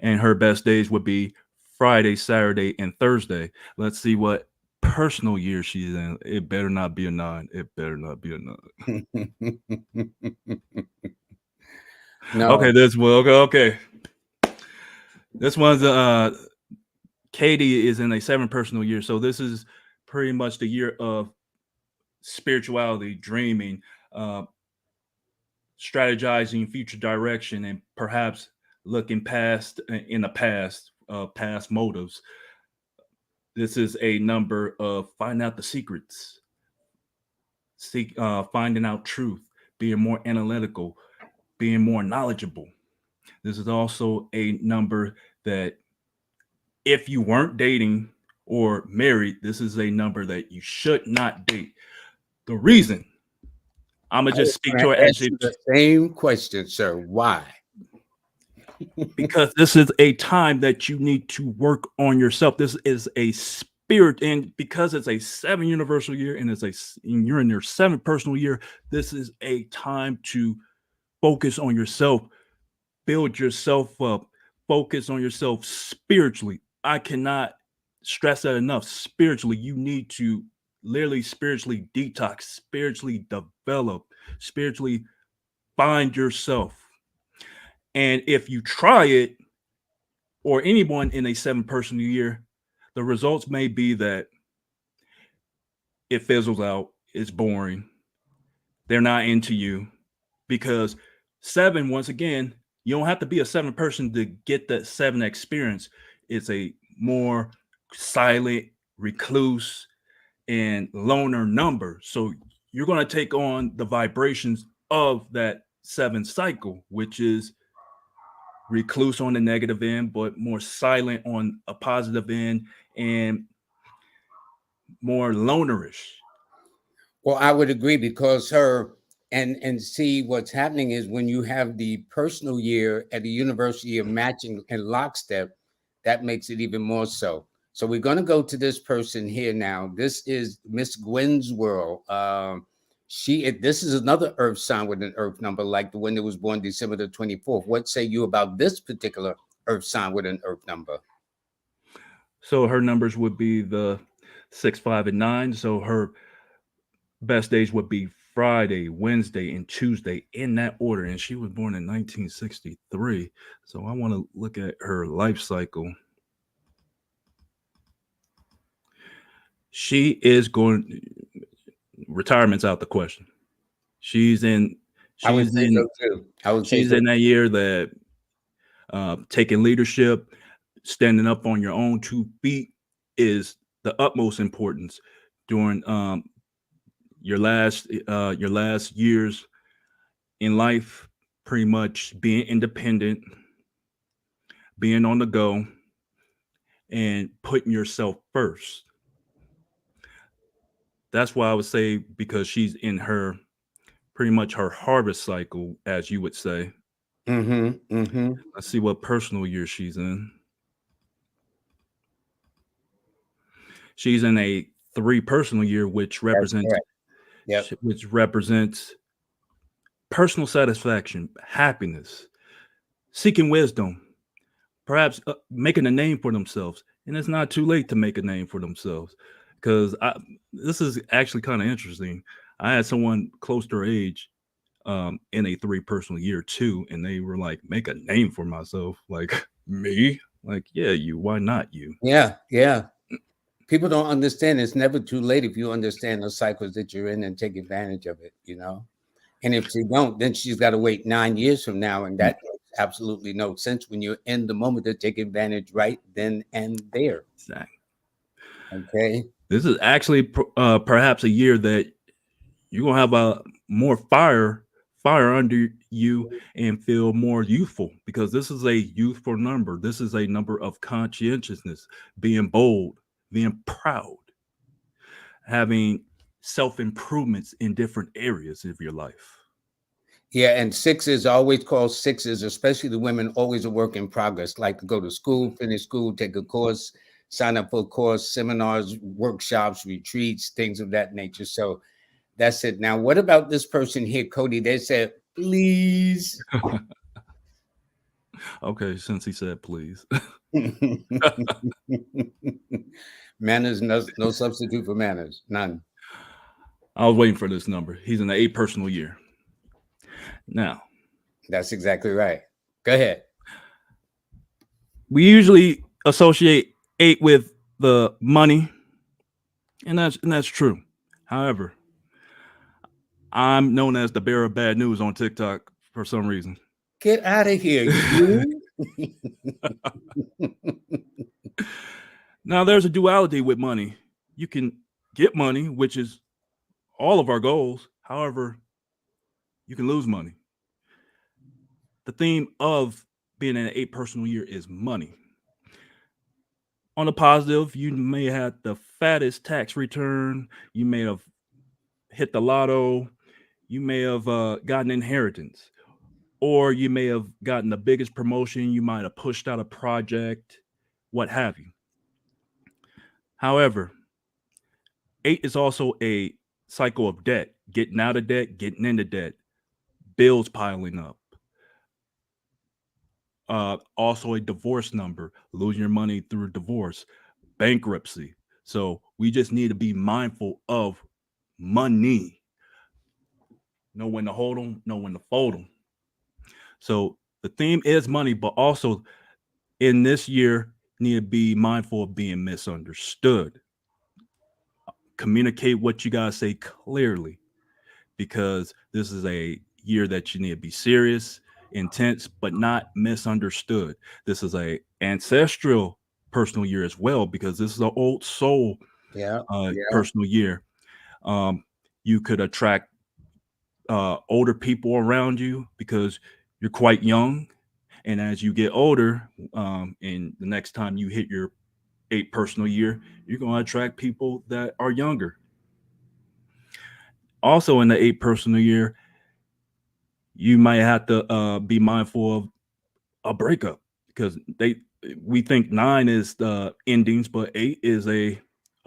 And her best days would be Friday, Saturday, and Thursday. Let's see what personal year she's in. It better not be a 9. No. Okay, okay. This one's Katie is in a 7 personal year. So this is pretty much the year of spirituality, dreaming, strategizing future direction, and perhaps looking past in the past motives. This is a number of finding out the secrets, finding out truth, being more analytical, being more knowledgeable. This is also a number that if you weren't dating or married, this is a number that you should not date. The reason, I'm gonna just speak to her as the same question, sir. Why? Because this is a time that you need to work on yourself. This is a spirit, and because it's a 7 universal year and you're in your 7th personal year, this is a time to focus on yourself, build yourself up, focus on yourself spiritually. I cannot stress that enough. Spiritually, you need to literally spiritually detox, spiritually develop, spiritually find yourself. And if you try it, or anyone in a 7 personal year, the results may be that it fizzles out, it's boring, they're not into you. Because 7, once again, you don't have to be a 7 person to get that 7 experience. It's a more silent, recluse, and loner number. So you're going to take on the vibrations of that 7 cycle, which is recluse on the negative end, but more silent on a positive end, and more lonerish. Well, I would agree, because and see, what's happening is when you have the personal year and the universal year matching in lockstep, that makes it even more so. So we're going to go to this person here now. This is Miss Gwen's world. This is another earth sign with an earth number, like the one that was born December the 24th. What say you about this particular earth sign with an earth number? So her numbers would be the 6, 5, and 9. So her best days would be Friday, Wednesday, and Tuesday in that order. And she was born in 1963. So I want to look at her life cycle. She is going, retirement's out the question. She's in I would say so too. I would say she's so. in that year that taking leadership, standing up on your own 2 feet is the utmost importance during your last years in life. Pretty much being independent, being on the go, and putting yourself first. That's why I would say, because she's in her pretty much her harvest cycle, as you would say. Let's see what personal year she's in. She's in a 3 personal year, which represents which represents personal satisfaction, happiness, seeking wisdom, perhaps making a name for themselves. And it's not too late to make a name for themselves, because this is actually kind of interesting. I had someone close to her age in a 3 personal year too, and they were like, make a name for myself. Like, me? Like, yeah, you. Why not you? Yeah, yeah. People don't understand. It's never too late if you understand the cycles that you're in and take advantage of it, you know? And if she don't, then she's got to wait 9 years from now. And that makes absolutely no sense when you're in the moment to take advantage right then and there. Exactly. Okay. This is actually perhaps a year that you're going to have a more fire under you and feel more youthful, because this is a youthful number. This is a number of conscientiousness, being bold, being proud, having self-improvements in different areas of your life. Yeah, and 6 always called 6s, especially the women, always a work in progress, like to go to school, finish school, take a course, sign up for a course, seminars, workshops, retreats, things of that nature. So that's it. Now, what about this person here, Cody? They said, please. Okay, since he said please. Manners, no substitute for manners. None. I was waiting for this number. He's in the 8 personal year. Now, that's exactly right. Go ahead. We usually associate 8 with the money, and that's true. However, I'm known as the bearer of bad news on TikTok for some reason. Get out of here, you. Now, there's a duality with money. You can get money, which is all of our goals. However, you can lose money. The theme of being in an 8 personal year is money. On the positive, you may have the fattest tax return. You may have hit the lotto. You may have gotten inheritance, or you may have gotten the biggest promotion. You might have pushed out a project, what have you. However, 8 is also a cycle of debt, getting out of debt, getting into debt, bills piling up. Also a divorce number, losing your money through divorce, bankruptcy. So we just need to be mindful of money. Know when to hold them, know when to fold them. So the theme is money, but also in this year, need to be mindful of being misunderstood. Communicate what you guys say clearly, because this is a year that you need to be serious, intense, but not misunderstood. This is a ancestral personal year as well, because this is an old soul personal year. You could attract older people around you because you're quite young, and as you get older, and the next time you hit your 8 personal year, you're going to attract people that are younger. Also in the 8 personal year, you might have to be mindful of a breakup, because we think 9 is the endings, but 8 is a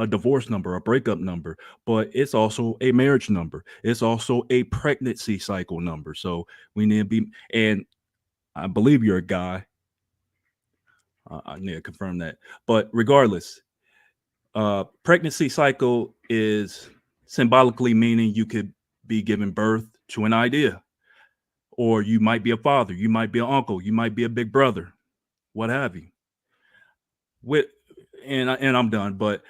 divorce number, a breakup number, but it's also a marriage number. It's also a pregnancy cycle number. So we need to be, and I believe you're a guy. I need to confirm that. But regardless, pregnancy cycle is symbolically meaning you could be giving birth to an idea, or you might be a father, you might be an uncle, you might be a big brother, what have you. With and I'm done. But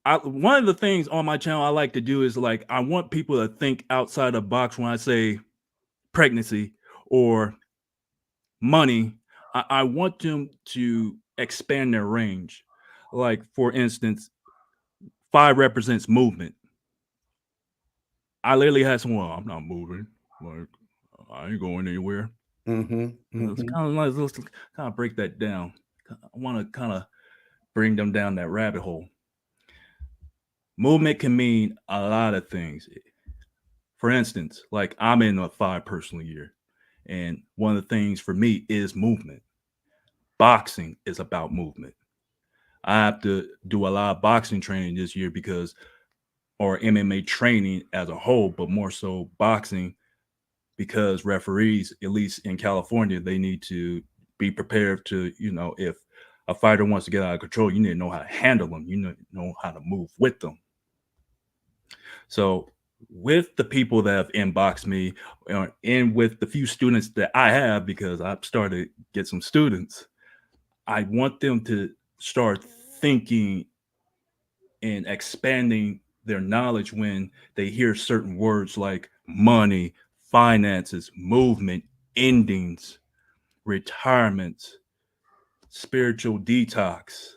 one of the things on my channel I like to do is like I want people to think outside the box when I say pregnancy or money. I want them to expand their range. Like for instance, 5 represents movement. I literally had someone, I'm not moving. Like I ain't going anywhere. It's kind of nice. Let's kind of break that down. I want to kind of bring them down that rabbit hole. Movement can mean a lot of things. For instance, like I'm in a 5 personal year, and one of the things for me is movement. Boxing is about movement. I have to do a lot of boxing training this year or MMA training as a whole, but more so boxing because referees, at least in California, they need to be prepared to, if a fighter wants to get out of control, you need to know how to handle them. You need to know how to move with them. So with the people that have inboxed me and with the few students that I have, because I've started to get some students, I want them to start thinking and expanding their knowledge when they hear certain words like money, finances, movement, endings, retirement, spiritual detox,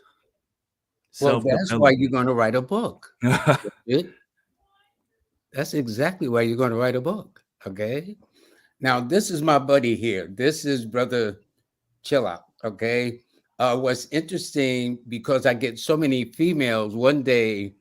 Well, that's why self-development. you're going to write a book. That's exactly why you're going to write a book. Okay. Now, this is my buddy here. This is Brother Chill Out. Okay. What's interesting, because I get so many females, one day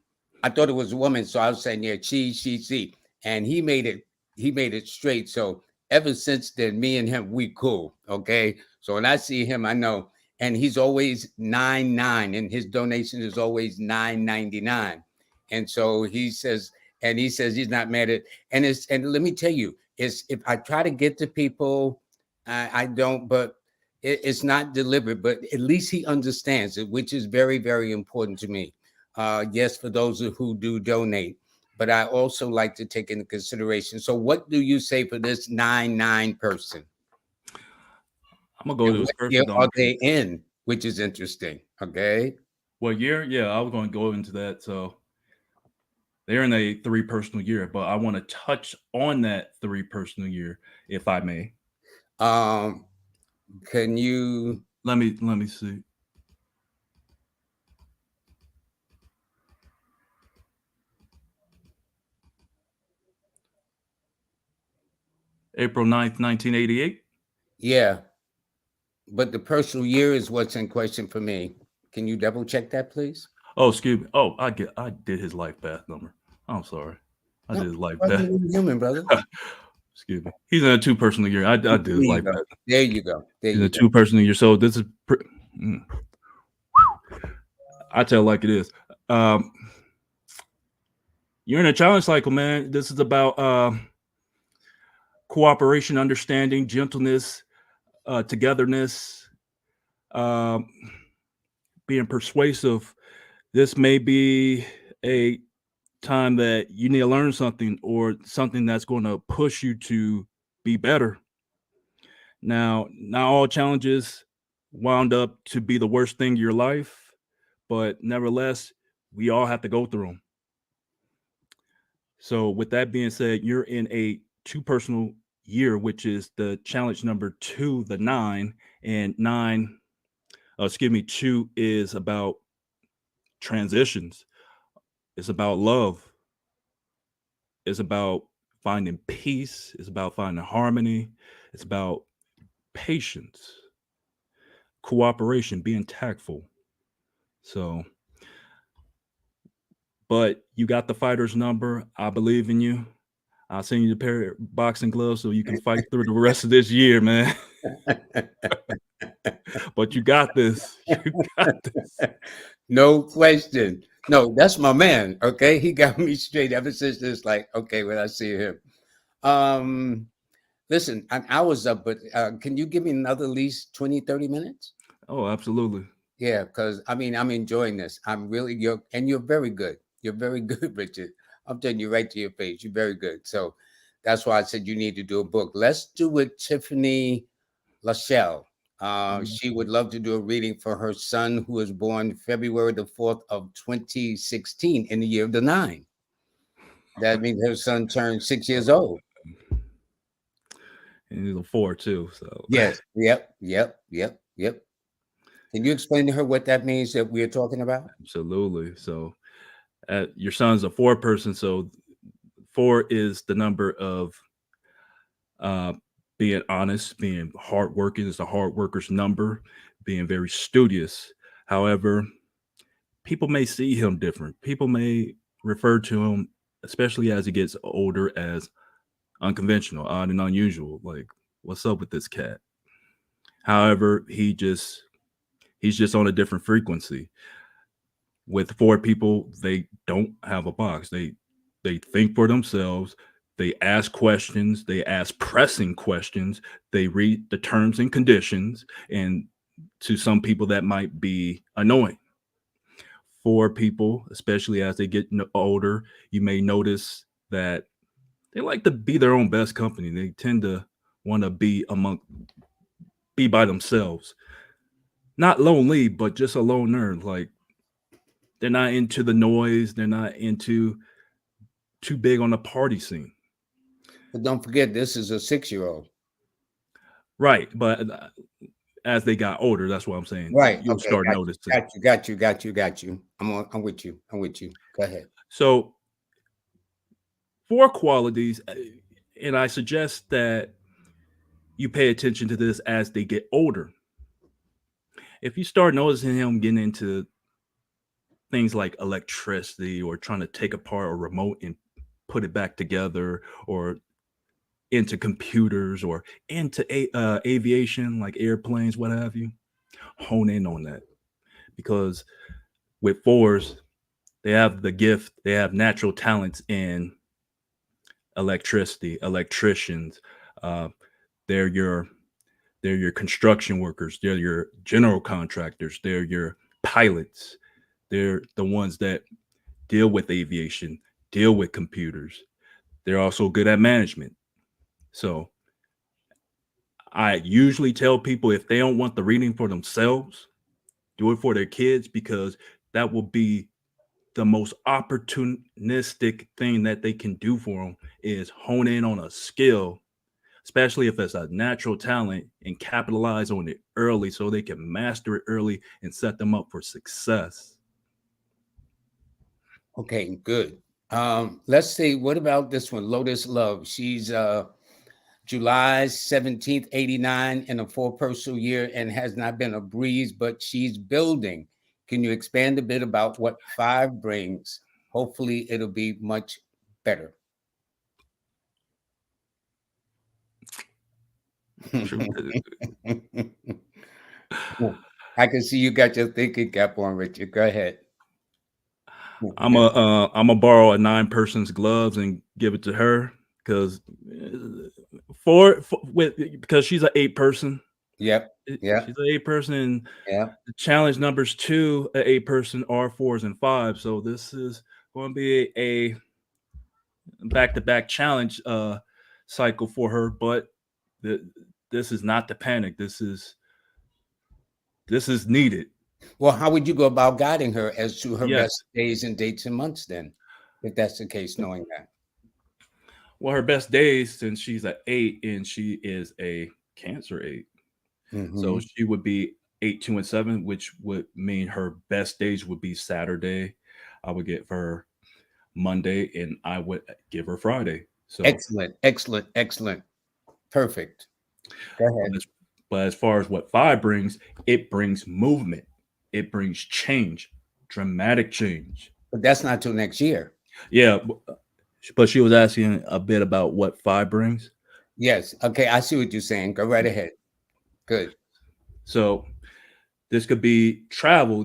I thought it was a woman. So I was saying, yeah, she. And he made it straight. So ever since then, me and him, we cool. Okay. So when I see him, I know. And he's always 99, and his donation is always $9.99. And so he says he's not mad at, and let me tell you, it's if I try to get to people, I don't, but it's not deliberate, but at least he understands it, which is very, very important to me. Yes, for those who do donate, but I also like to take into consideration. So what do you say for this 9 person? I'm gonna go to this What year person are donation. they in? Which is interesting. Okay. What year? Yeah, I was going to go into that. So they're in a 3 personal year, but I want to touch on that 3 personal year, if I may. Can you let me see. April 9th, 1988. Yeah. But the personal year is what's in question for me. Can you double check that, please? Oh, excuse me. Oh, I did his life path number. I'm sorry. I did his life path. Human, brother. Excuse me. He's in a 2 personal year. I did his life path. There you go. He's in a 2 personal year. So this is I tell it like it is. You're in a challenge cycle, man. This is about cooperation, understanding, gentleness, togetherness, being persuasive. This may be a time that you need to learn something or something that's going to push you to be better. Now, not all challenges wound up to be the worst thing in your life, but nevertheless, we all have to go through them. So with that being said, you're in a 2 personal year, which is the challenge number 2, the 9, and 2 is about transitions. It's about love. It's about finding peace. It's about finding harmony. It's about patience, cooperation, being tactful. So, but you got the fighter's number. I believe in you. I'll send you the pair of boxing gloves so you can fight through the rest of this year, man. But you got this. You got this. No question. No, that's my man. Okay. He got me straight ever since this, like, okay, when I see him. Listen, I was up, but can you give me another at least 20, 30 minutes? Oh, absolutely. Yeah, because I mean, I'm enjoying this. I'm really you're very good. You're very good, Richard. I'm telling you right to your face. You're very good. So that's why I said you need to do a book. Let's do with Tiffany Lachelle. She would love to do a reading for her son, who was born February the 4th of 2016 in the year of the 9. That means her son turned 6 years old. And he's a 4 too. So Yes. Yep. Can you explain to her what that means that we're talking about? absolutely. So your son's a 4 person. So 4 is the number of uh, being honest, being hardworking is the hard worker's number, being very studious. However, people may see him different. People may refer to him, especially as he gets older, as unconventional, odd and unusual. Like, what's up with this cat? However, he's just on a different frequency. With 4 people, they don't have a box. They think for themselves. They ask questions. They ask pressing questions. They read the terms and conditions. And to some people, that might be annoying. For people, especially as they get older, you may notice that they like to be their own best company. They tend to want to be by themselves. Not lonely, but just a loner. Like they're not into the noise. They're not into too big on the party scene. But don't forget, this is a 6-year-old. Right. But as they got older, that's what I'm saying. Right. You'll Okay. start noticing. Got you. I'm with you. Go ahead. So 4 qualities, and I suggest that you pay attention to this as they get older. If you start noticing him getting into things like electricity or trying to take apart a remote and put it back together, or into computers or into aviation like airplanes, what have you, hone in on that. Because with 4s, they have the gift, they have natural talents in electricity, electricians. uh, they're your construction workers, they're your general contractors, they're your pilots, they're the ones that deal with aviation, deal with computers. They're also good at management. So I usually tell people, if they don't want the reading for themselves, do it for their kids, because that will be the most opportunistic thing that they can do for them, is hone in on a skill, especially if it's a natural talent, and capitalize on it early so they can master it early and set them up for success. Okay, good. Let's see. What about this one? Lotus Love. She's July 17th, 89, in a 4 personal year, and has not been a breeze, but she's building. Can you expand a bit about what 5 brings? Hopefully, it'll be much better. I can see you got your thinking cap on, Richard. Go ahead. I'm a borrow a 9 person's gloves and give it to her, because because she's an 8 person. Yep. Yeah. She's an 8 person, and Yeah. the challenge numbers to an 8 person are 4s and 5s. So this is going to be a back-to-back challenge cycle for her. But this is not to panic. This is needed. Well, how would you go about guiding her as to her Yes. best days and dates and months then, if that's the case, knowing that? Well, her best days, since she's an 8 and she is a Cancer 8, so she would be 8, 2, and 7, which would mean her best days would be Saturday. I would give her Monday, and I would give her Friday. So Excellent. Perfect. Go ahead. But as far as what 5 brings, it brings movement. It brings change, dramatic change. But that's not till next year. Yeah, but she was asking a bit about what 5 brings. Yes. Okay, I see what you're saying. Go right ahead. Good. So this could be travel.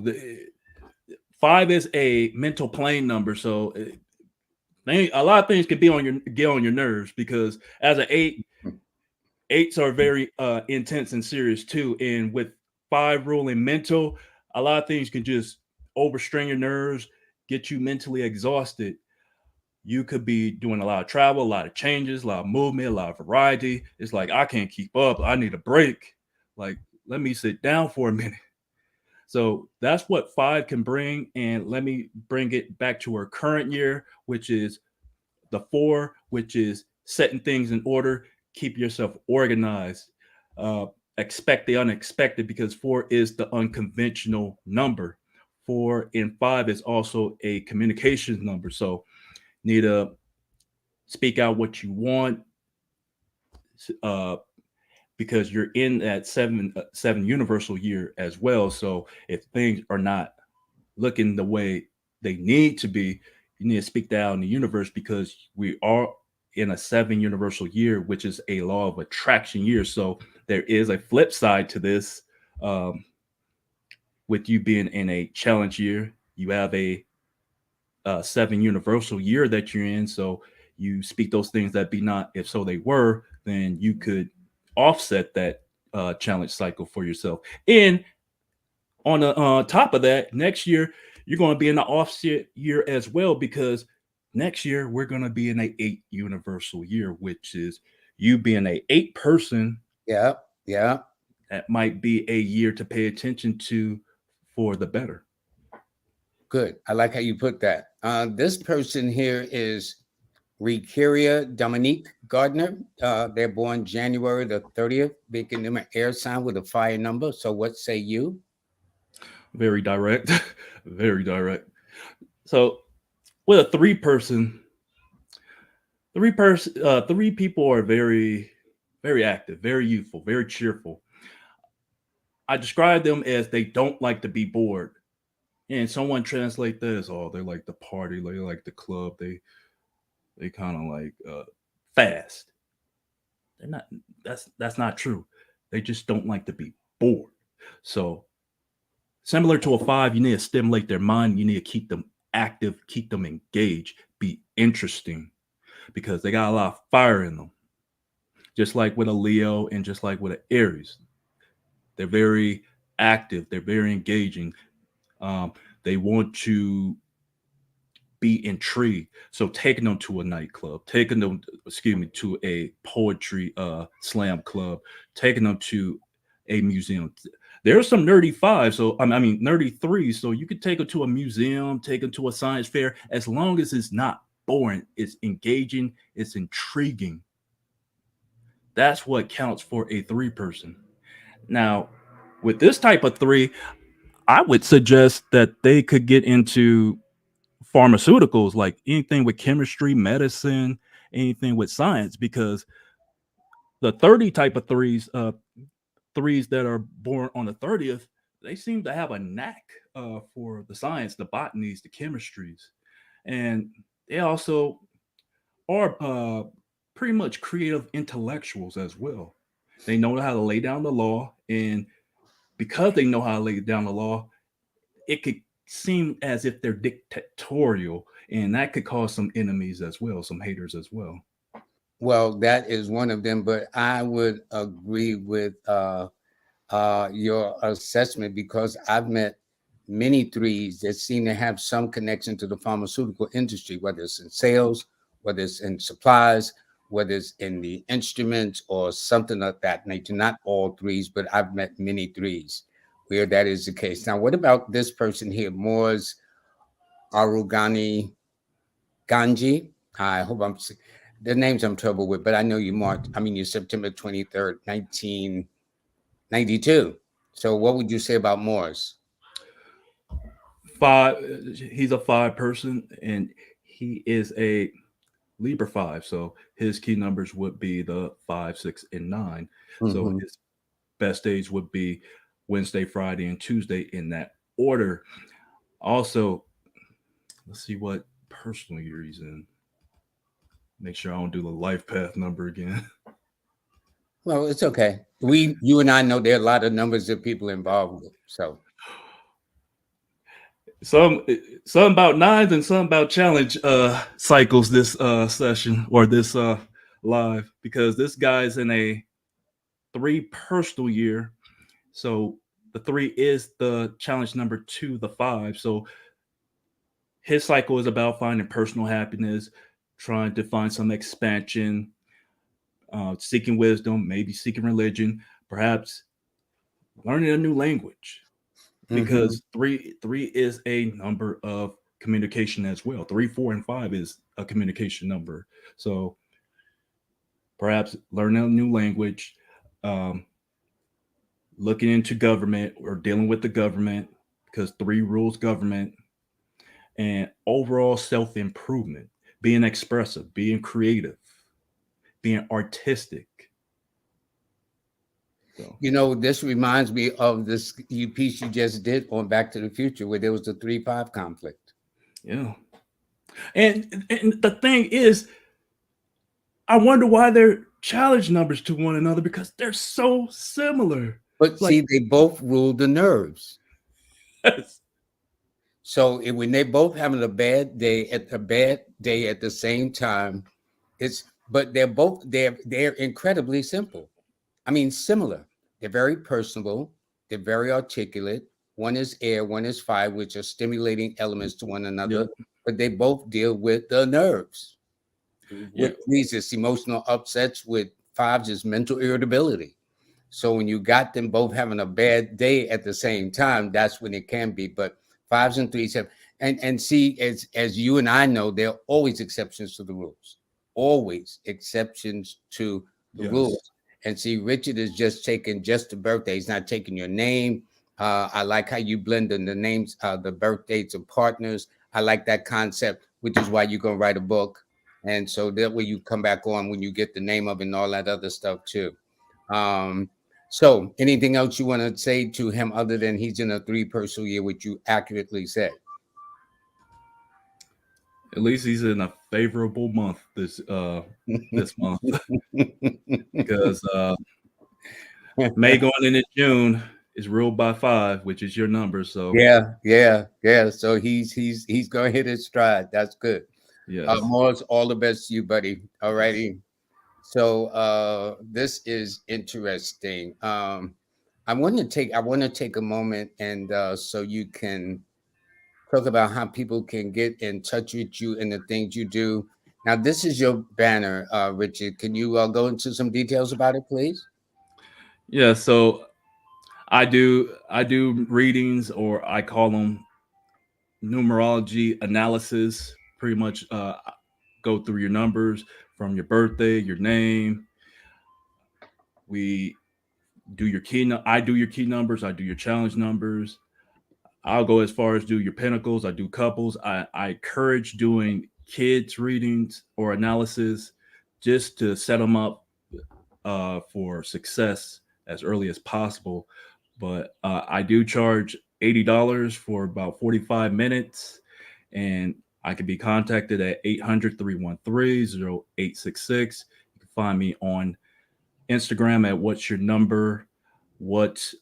5 is a mental plane number, so a lot of things could be get on your nerves, because as an 8, 8s are very intense and serious too. And with 5 ruling mental, a lot of things can just overstrain your nerves, get you mentally exhausted. You could be doing a lot of travel, a lot of changes, a lot of movement, a lot of variety. It's like, I can't keep up. I need a break. Like, let me sit down for a minute. So that's what 5 can bring. And let me bring it back to our current year, which is the 4, which is setting things in order, keep yourself organized, expect the unexpected, because 4 is the unconventional number. 4 and 5 is also a communications number. So need to speak out what you want, uh, because you're in that seven universal year as well. So if things are not looking the way they need to be, you need to speak that out in the universe, because we are in a 7 universal year, which is a law of attraction year. So there is a flip side to this. With you being in a challenge year, you have a 7 universal year that you're in. So you speak those things that be not, if so they were, then you could offset that challenge cycle for yourself. And on the top of that, next year you're going to be in the offset year as well, because next year we're going to be in a 8 universal year, which is you being a 8 person. Yeah, yeah. That might be a year to pay attention to for the better. Good. I like how you put that. This person here is Rekiria Dominique Gardner. They're born January the 30th, making them an air sign with a fire number. So what say you? Very direct. Very direct. So with a 3 person, 3 people are very, very active, very youthful, very cheerful. I describe them as they don't like to be bored. And someone translate that as, oh, they like the party, they like the club, they kind of like fast. They're not. That's not true. They just don't like to be bored. So similar to a 5, you need to stimulate their mind. You need to keep them active, keep them engaged, be interesting, because they got a lot of fire in them. Just like with a Leo and just like with an Aries, they're very active. They're very engaging. They want to be intrigued. So taking them to a nightclub, taking them, to a poetry slam club, taking them to a museum. There's some nerdy 5s, so I mean nerdy 3s. So you could take them to a museum, take them to a science fair, as long as it's not boring, it's engaging, it's intriguing. That's what counts for a 3 person. Now, with this type of 3, I would suggest that they could get into pharmaceuticals, like anything with chemistry, medicine, anything with science, because the 30 type of 3s, 3s that are born on the 30th, they seem to have a knack for the science, the botanies, the chemistries, and they also are pretty much creative intellectuals as well. They know how to lay down the law, and because they know how to lay down the law, it could seem as if they're dictatorial, and that could cause some enemies as well, some haters as well. Well, that is one of them, but I would agree with your assessment, because I've met many 3s that seem to have some connection to the pharmaceutical industry, whether it's in sales, whether it's in supplies, whether it's in the instruments or something of that nature. Not all 3s, but I've met many 3s where that is the case. Now, what about this person here, Moors Arugani Ganji? I hope the names I'm trouble with, but I know you're September 23rd, 1992. So what would you say about Moors? 5, he's a 5 person, and he is a Libra 5. So his key numbers would be the 5, 6, and 9. Mm-hmm. So his best days would be Wednesday, Friday, and Tuesday in that order. Also, let's see what personal year he's in. Make sure I don't do the life path number again. Well, it's okay. You and I know there are a lot of numbers that people involved with. So some about 9s and some about challenge cycles this session or this live, because this guy's in a 3 personal year. So the 3 is the challenge number 2, the 5. So his cycle is about finding personal happiness, trying to find some expansion, seeking wisdom, maybe seeking religion, perhaps learning a new language. Because three is a number of communication as well. 3, 4, and 5 is a communication number. So perhaps learning a new language, looking into government or dealing with the government, because 3 rules government, and overall self-improvement, being expressive, being creative, being artistic. So, You know, this reminds me of this piece you just did on Back to the Future, where there was the 3-5 conflict. yeah. And the thing is, I wonder why they're challenge numbers to one another, because they're so similar. But It's like, see, they both rule the nerves. yes. So when they both having a bad day at the same time, but they're incredibly simple. I mean, similar. They're very personable. They're very articulate. One is air, one is fire, which are stimulating elements to one another. Yep. But they both deal with the nerves. Yeah. With 3s, it's emotional upsets. With 5s, it's mental irritability. So when you got them both having a bad day at the same time, that's when it can be. But 5s and 3s have, and see, as you and I know, there are always exceptions to the rules. Always exceptions to the Yes. rules. And see, Richard is just taking just the birthday. He's not taking your name. I like how you blend in the names, the birth dates of partners. I like that concept, which is why you're gonna write a book. And so that way you come back on when you get the name of it and all that other stuff too. So anything else you want to say to him other than he's in a 3 personal year, which you accurately said? At least he's in a favorable month this month. Because May going into June is ruled by 5, which is your number. So yeah. So he's gonna hit his stride. That's good. yes. Morris, all the best to you, buddy. All righty. So this is interesting. I want to take a moment and so you can talk about how people can get in touch with you and the things you do. Now, this is your banner, Richard. Can you go into some details about it, please? Yeah, so I do readings, or I call them numerology analysis. Pretty much go through your numbers from your birthday, your name. We do your I do your key numbers. I do your challenge numbers. I'll go as far as do your pinnacles. I do couples. I encourage doing kids readings or analysis just to set them up for success as early as possible. But I do charge $80 for about 45 minutes, and I can be contacted at 800-313-0866. You can find me on Instagram at what's your number, what __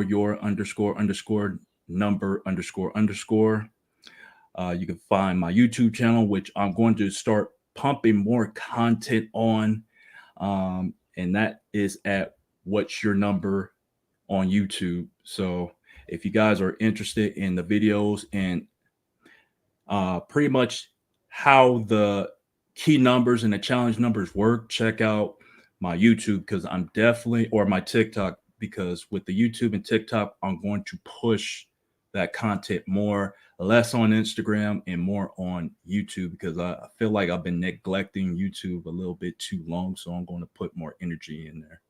your _ number __. You can find my YouTube channel, which I'm going to start pumping more content on, and that is at what's your number on YouTube. So if you guys are interested in the videos and pretty much how the key numbers and the challenge numbers work, check out my YouTube, because I'm definitely, or my TikTok, because with the YouTube and TikTok, I'm going to push that content more, less on Instagram and more on YouTube, because I feel like I've been neglecting YouTube a little bit too long. So I'm going to put more energy in there.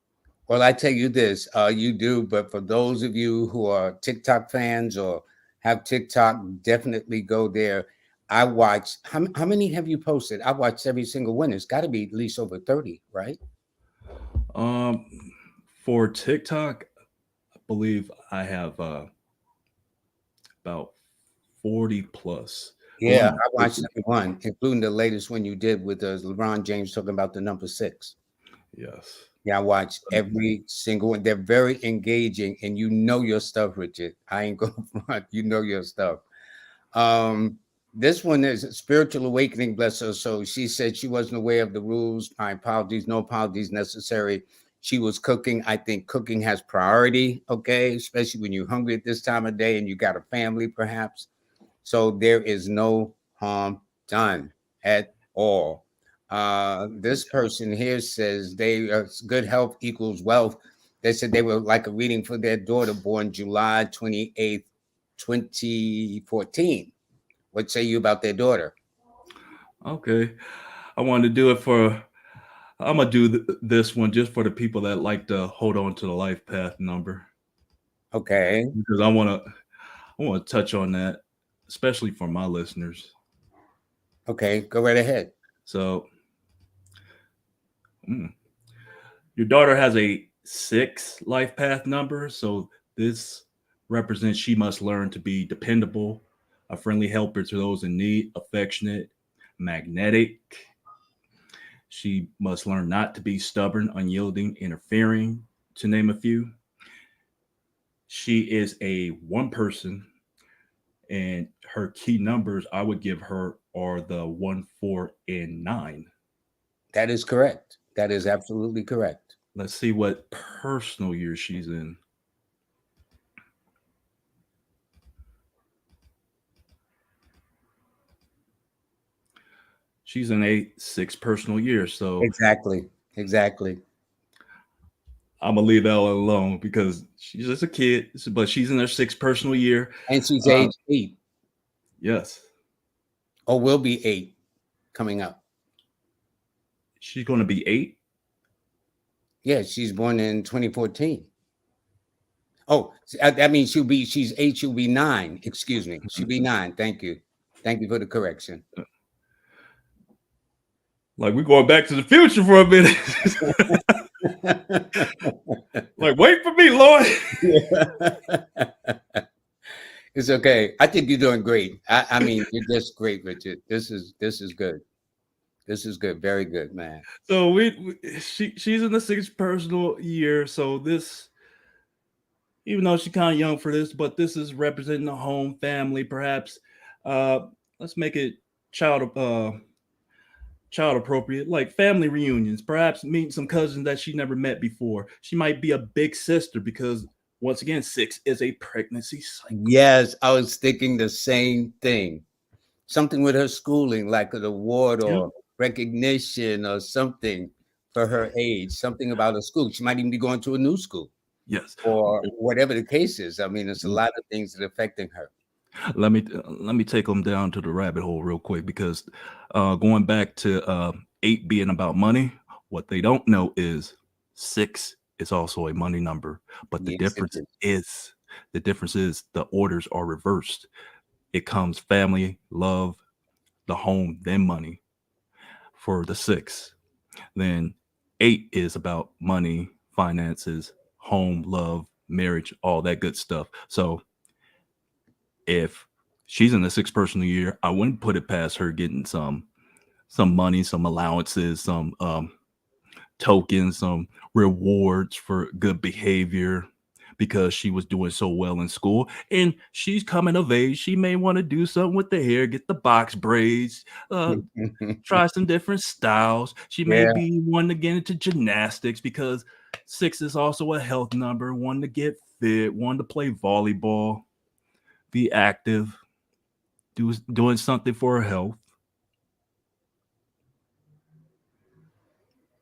Well, I tell you this, you do, but for those of you who are TikTok fans or have TikTok, definitely go there. I watch, how many have you posted? I watched every single one. It's got to be at least over 30, right? For TikTok, I believe I have about 40 plus. Yeah, I watched every one, including the latest one you did with LeBron James talking about the number 6. Yes. Yeah, I watched every single one. They're very engaging, and you know your stuff, Richard. I ain't going front. You know your stuff. This one is Spiritual Awakening, bless her soul. She said she wasn't aware of the rules. My apologies, no apologies necessary. She was cooking. I think cooking has priority, okay, especially when you're hungry at this time of day and you got a family, perhaps. So there is no harm done at all. This person here says they good health equals wealth. They said they would like a reading for their daughter born July 28th, 2014. What say you about their daughter? Okay. I wanted to do it for, I'm going to do this one just for the people that like to hold on to the life path number. Okay. Because I want to touch on that, especially for my listeners. Okay, go right ahead. So, your daughter has a 6 life path number. So this represents she must learn to be dependable, a friendly helper to those in need, affectionate, magnetic. She must learn not to be stubborn, unyielding, interfering, to name a few. She is a 1 person, and her key numbers I would give her are the 1, 4, and 9. That is correct. That is absolutely correct. Let's see what personal year she's in. She's in a 6 personal year. So Exactly. I'm gonna leave that alone because she's just a kid, but she's in her 6 personal year. And she's age 8. Yes. Or will be 8 coming up. She's going to be 8. Yeah, she's born in 2014. Oh, that means she's 8, she'll be 9. Excuse me. She'll be 9. Thank you. Thank you for the correction. Like, we're going back to the future for a minute. Like, wait for me, Lord. It's okay. I think you're doing great. I mean, you're just great, Richard. This is good. This is good. Very good, man. So she's in the 6th personal year. So this, even though she's kind of young for this, but this is representing a home, family, perhaps. Let's make it child appropriate, like family reunions, perhaps meeting some cousins that she never met before. She might be a big sister because, once again, 6 is a pregnancy cycle. Yes, I was thinking the same thing. Something with her schooling, like an award or recognition or something for her age, something about a school. She might even be going to a new school. Yes. Or whatever the case is. I mean, it's a lot of things that are affecting her. Let me take them down to the rabbit hole real quick, because going back to 8 being about money, what they don't know is 6 is also a money number, but the difference is the orders are reversed. It comes family, love, the home, then money for the 6. Then 8 is about money, finances, home, love, marriage, all that good stuff. So if she's in the 6th personal year, I wouldn't put it past her getting some money, some allowances, some tokens, some rewards for good behavior, because she was doing so well in school and she's coming of age. She may want to do something with the hair, get the box braids, try some different styles. She may be wanting to get into gymnastics because 6 is also a health number, wanting to get fit, wanting to play volleyball, be active, doing something for her health.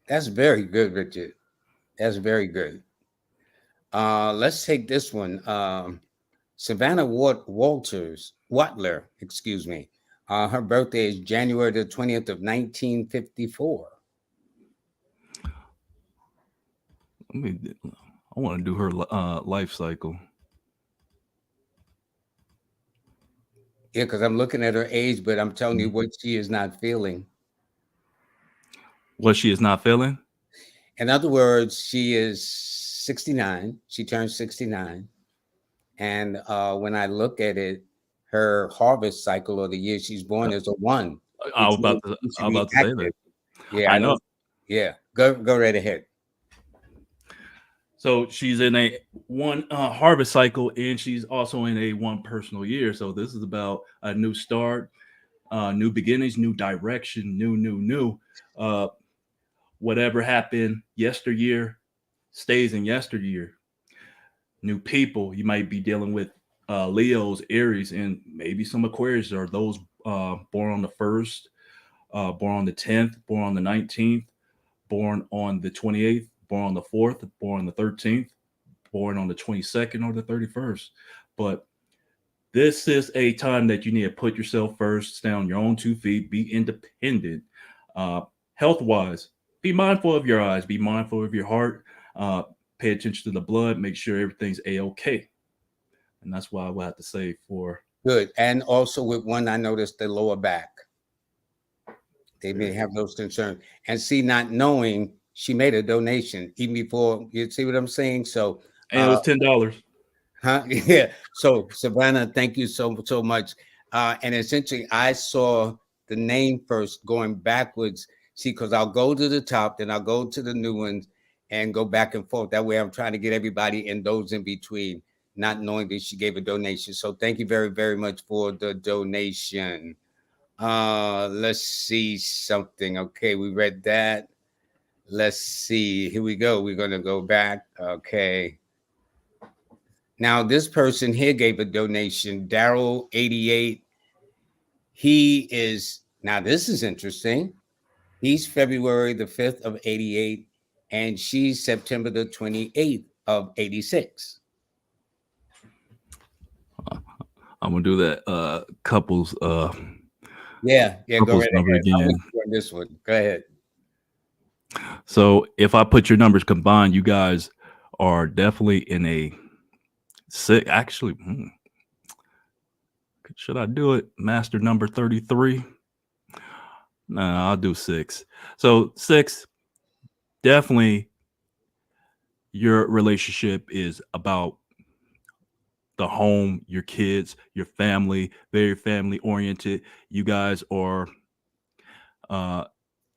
That's very good, Richard. That's very good. Let's take this one. Savannah Watler, excuse me. Her birthday is January the 20th of 1954. I want to do her life cycle. Yeah, because I'm looking at her age, but I'm telling you what she is not feeling. What she is not feeling? In other words, she is 69. She turned 69. And when I look at it, her harvest cycle or the year she's born is a 1. I was about to say that. Yeah, I know. Yeah, go right ahead. So she's in a 1 harvest cycle, and she's also in a 1 personal year. So this is about a new start, new beginnings, new direction, new. Whatever happened yesteryear stays in yesteryear. New people, you might be dealing with Leos, Aries, and maybe some Aquarius, or those born on the 1st, born on the 10th, born on the 19th, born on the 28th, born on the 4th, born on the 13th, born on the 22nd or the 31st. But this is a time that you need to put yourself first, stand on your own 2 feet, be independent. Health-wise, be mindful of your eyes, be mindful of your heart, pay attention to the blood, make sure everything's A-okay. And that's what I would have to say for. Good. And also with one, I noticed the lower back. They may have those concerns. And see, not knowing she made a donation even before, you see what I'm saying? So And it was $10. Huh? Yeah. So Savannah, thank you so much. And essentially, I saw the name first going backwards. See, because I'll go to the top, then I'll go to the new ones and go back and forth. That way, I'm trying to get everybody in those in between, not knowing that she gave a donation. So thank you very, very much for the donation. Let's see something. Okay, we read that. Let's see. Here we go. We're gonna go back. Okay. Now, this person here gave a donation, Daryl 88. He is, now this is interesting. He's February the 5th of 88, and she's September the 28th of 86. I'm gonna do that couples Yeah, go couples right number ahead. again. On this one. Go ahead. So if I put your numbers combined, you guys are definitely in a six. Actually, should I do it? Master number 33. No, I'll do 6. So 6, definitely your relationship is about the home, your kids, your family, very family oriented. You guys are,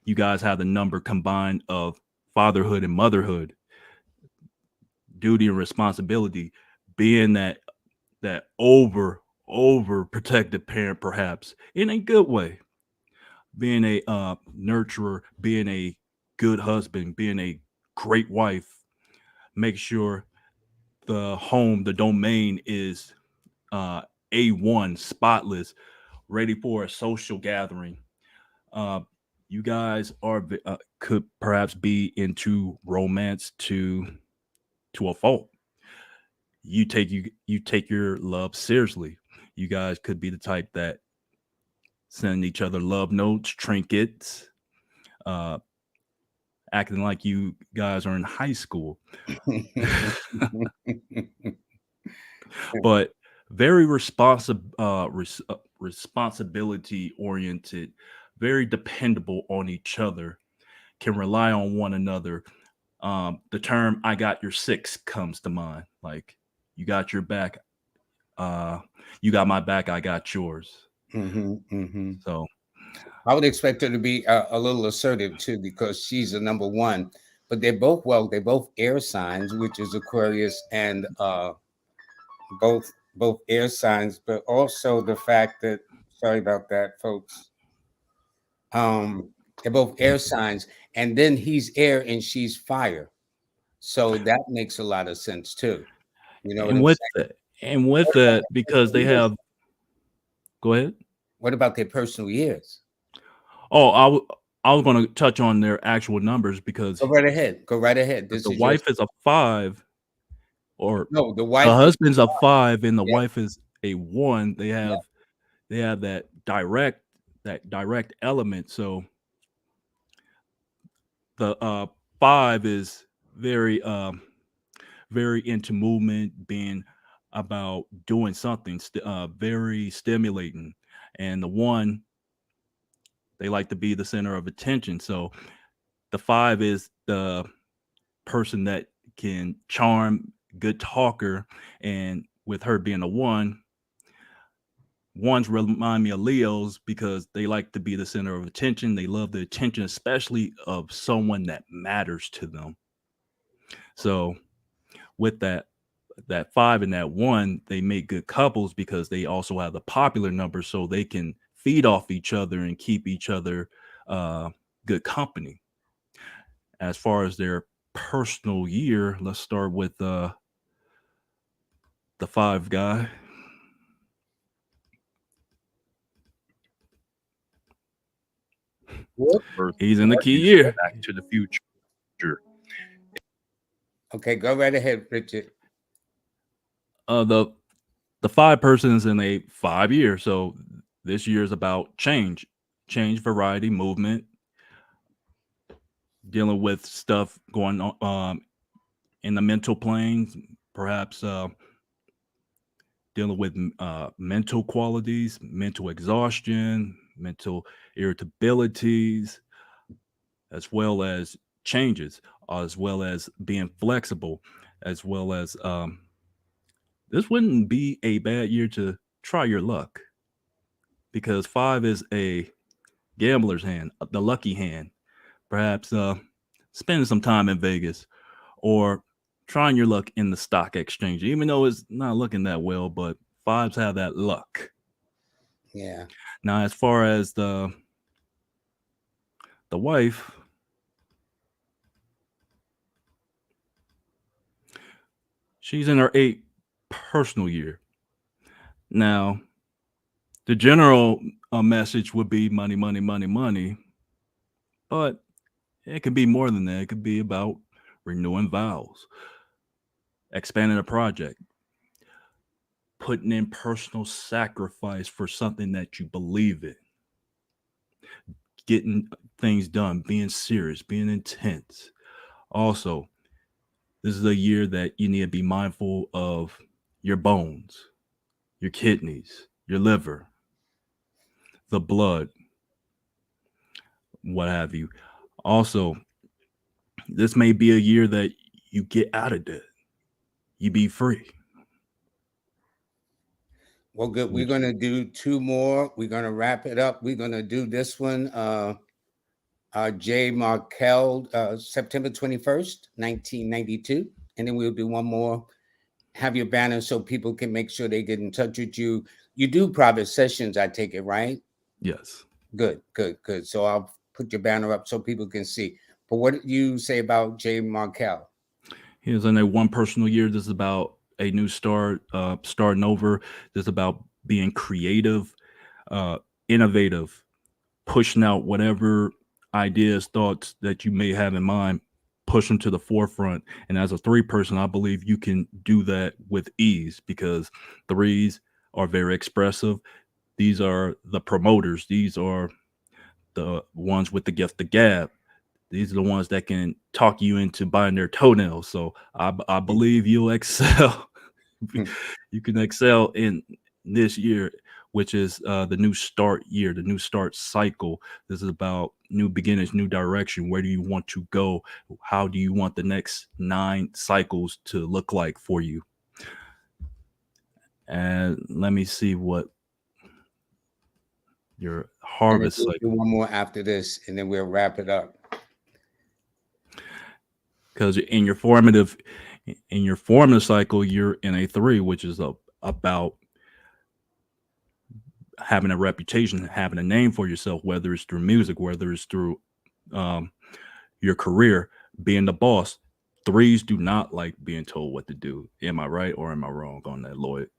you guys have the number combined of fatherhood and motherhood, duty and responsibility, being that over protective parent, perhaps in a good way, being a nurturer, being a good husband, being a great wife. Make sure the home, the domain is A1, spotless, ready for a social gathering. You guys are could perhaps be into romance to a fault. You take your love seriously. You guys could be the type that send each other love notes, trinkets, acting like you guys are in high school. But very responsibility oriented, very dependable on each other, can rely on one another. The term "I got your 6" comes to mind. Like, you got your back, you got my back, I got yours. So I would expect her to be a little assertive too, because she's the number one. But they're both air signs, which is Aquarius, and both air signs. But also the fact that, sorry about that, folks. They're both air signs, and then he's air and she's fire, so that makes a lot of sense too. You know what I'm saying? And with that, because they have. Go ahead. What about their personal years? Oh, I was going to touch on their actual numbers, because Go right ahead. the wife is a 5, or no, the wife. The husband's a 5, and the wife is a 1. They have that direct element. So the 5 is very into movement, being about doing something, very stimulating. And the 1, they like to be the center of attention. So the 5 is the person that can charm, good talker. And with her being a 1, 1s remind me of Leos, because they like to be the center of attention. They love the attention, especially of someone that matters to them. So with that 5 and that 1, they make good couples, because they also have the popular number, so they can feed off each other and keep each other good company. As far as their personal year, let's start with the 5 guy. Whoop. He's in the key Is year. Back to the Future. Okay, go right ahead, Richard. The 5 persons in a 5 year. So this year is about change, variety, movement, dealing with stuff going on in the mental plane, perhaps dealing with mental qualities, mental exhaustion, mental irritabilities, as well as changes, as well as being flexible, as well as this wouldn't be a bad year to try your luck, because 5 is a gambler's hand, the lucky hand. Perhaps spending some time in Vegas or trying your luck in the stock exchange, even though it's not looking that well, but 5s have that luck. Yeah. Now, as far as the wife, she's in her 8th personal year. Now, the general message would be money, money, money, money, but it could be more than that. It could be about renewing vows, expanding a project, putting in personal sacrifice for something that you believe in, getting things done, being serious, being intense. Also, this is a year that you need to be mindful of your bones, your kidneys, your liver, the blood, what have you. Also, this may be a year that you get out of debt, you be free. Well, good. We're going to do 2 more. We're going to wrap it up. We're going to do this one. J. Markell, September 21st, 1992. And then we'll do one more. Have your banner so people can make sure they get in touch with you. You do private sessions, I take it, right? Yes. Good. So I'll put your banner up so people can see. But what did you say about J. Markell? He was in a 1 personal year. This is about a new start, starting over. This is about being creative, innovative, pushing out whatever ideas, thoughts that you may have in mind, push them to the forefront. And as a 3 person, I believe you can do that with ease, because 3s are very expressive. These are the promoters. These are the ones with the gift of gab. These are the ones that can talk you into buying their toenails. So I believe you'll excel. You can excel in this year, which is the new start year, the new start cycle. This is about new beginnings, new direction. Where do you want to go? How do you want the next 9 cycles to look like for you? And let me see what your harvest We'll cycle. do one more after this, and then we'll wrap it up. Because in your formative cycle, you're in a 3, which is about having a reputation, having a name for yourself, whether it's through music, whether it's through your career, being the boss. 3s do not like being told what to do. Am I right or am I wrong on that, Lloyd?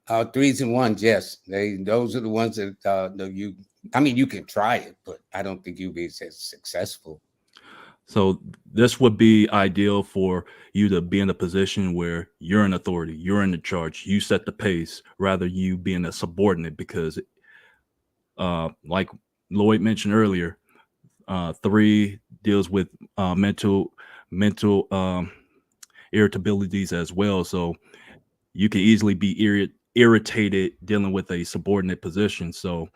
3s and 1s, yes. Those are the ones that you can try it, but I don't think you'll be successful. So this would be ideal for you to be in a position where you're in authority, you're in the charge, you set the pace, rather you being a subordinate, because like Lloyd mentioned earlier, 3 deals with mental irritabilities as well. So you can easily be irritated dealing with a subordinate position. So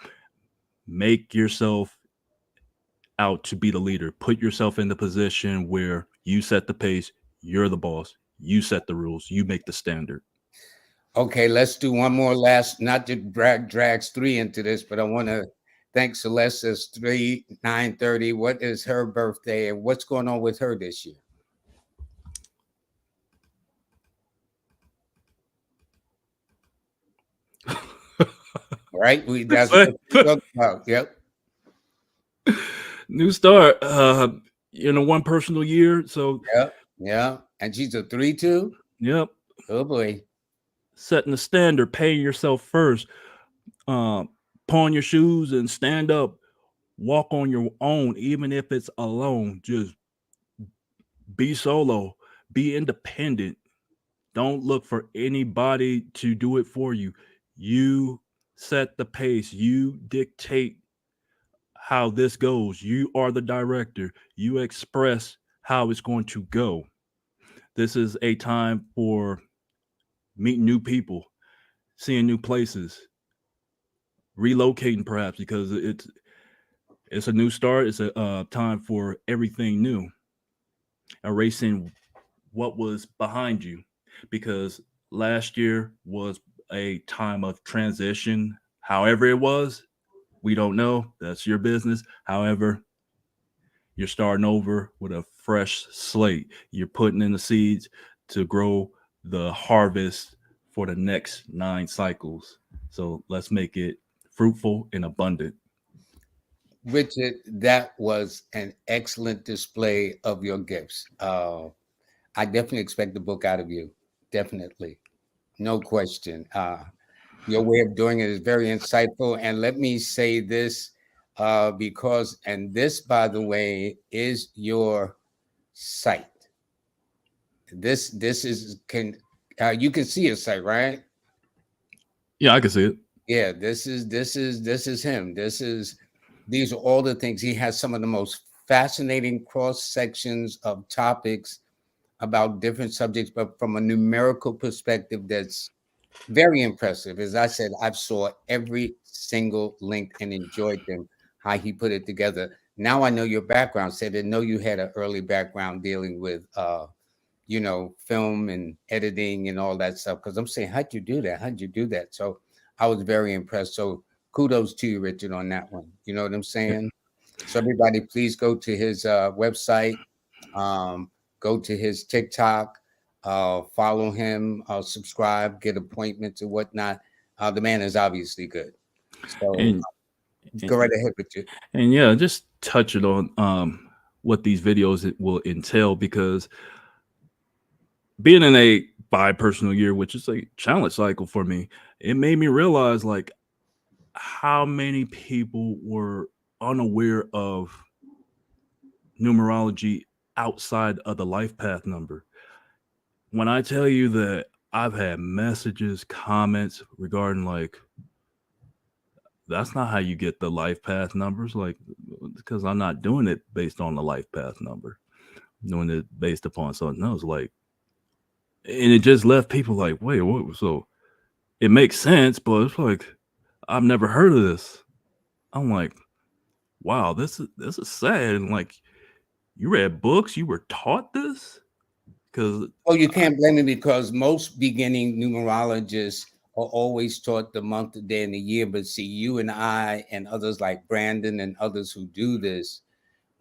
make yourself out to be the leader. Put yourself in the position where you set the pace, you're the boss, you set the rules, you make the standard. Okay, let's do one more last, not to drags 3 into this, but I want to thank Celeste's 930. What is her birthday and what's going on with her this year? Right? That's what we're talking about. Yep. New start. In a 1 personal year. So yep. Yeah. And she's a 3-2. Yep. Oh boy. Setting the standard, paying yourself first, pawn your shoes and stand up, walk on your own, even if it's alone. Just be solo, be independent. Don't look for anybody to do it for you. You set the pace, you dictate how this goes. You are the director, you express how it's going to go. This is a time for meeting new people, seeing new places, relocating perhaps because it's a new start. It's a time for everything new, erasing what was behind you, because last year was a time of transition. However it was, we don't know. That's your business. However, you're starting over with a fresh slate. You're putting in the seeds to grow the harvest for the next 9 cycles. So let's make it fruitful and abundant. Richard, that was an excellent display of your gifts. I definitely expect the book out of you. Definitely. No question. Your way of doing it is very insightful. And let me say this, because, and this, by the way, is your site. This is you can see your site, right? Yeah, I can see it. Yeah, this is him. These are all the things. He has some of the most fascinating cross sections of topics about different subjects, but from a numerical perspective, that's very impressive. As I said, I've saw every single link and enjoyed them, how he put it together. Now I know your background. Said I know you had an early background dealing with film and editing and all that stuff. Because I'm saying, how'd you do that? How'd you do that? So I was very impressed. So kudos to you, Richard, on that one. You know what I'm saying? So everybody, please go to his website, go to his TikTok, follow him, subscribe, get appointments and whatnot. The man is obviously good. So And go right ahead, Richard. And yeah, just touch it on what these videos will entail, because being in a bi-personal year, which is a challenge cycle for me, it made me realize like how many people were unaware of numerology outside of the life path number. When I tell you that I've had messages, comments regarding like, that's not how you get the life path numbers, like, because I'm not doing it based on the life path number, I'm doing it based upon something else. Like, and it just left people like, wait, what? So it makes sense, but it's like, I've never heard of this. I'm like, wow, this is sad. And like, you read books, you were taught this? Because Oh, you can't blame me, because most beginning numerologists are always taught the month, the day, and the year. But see, you and I and others like Brandon and others who do this,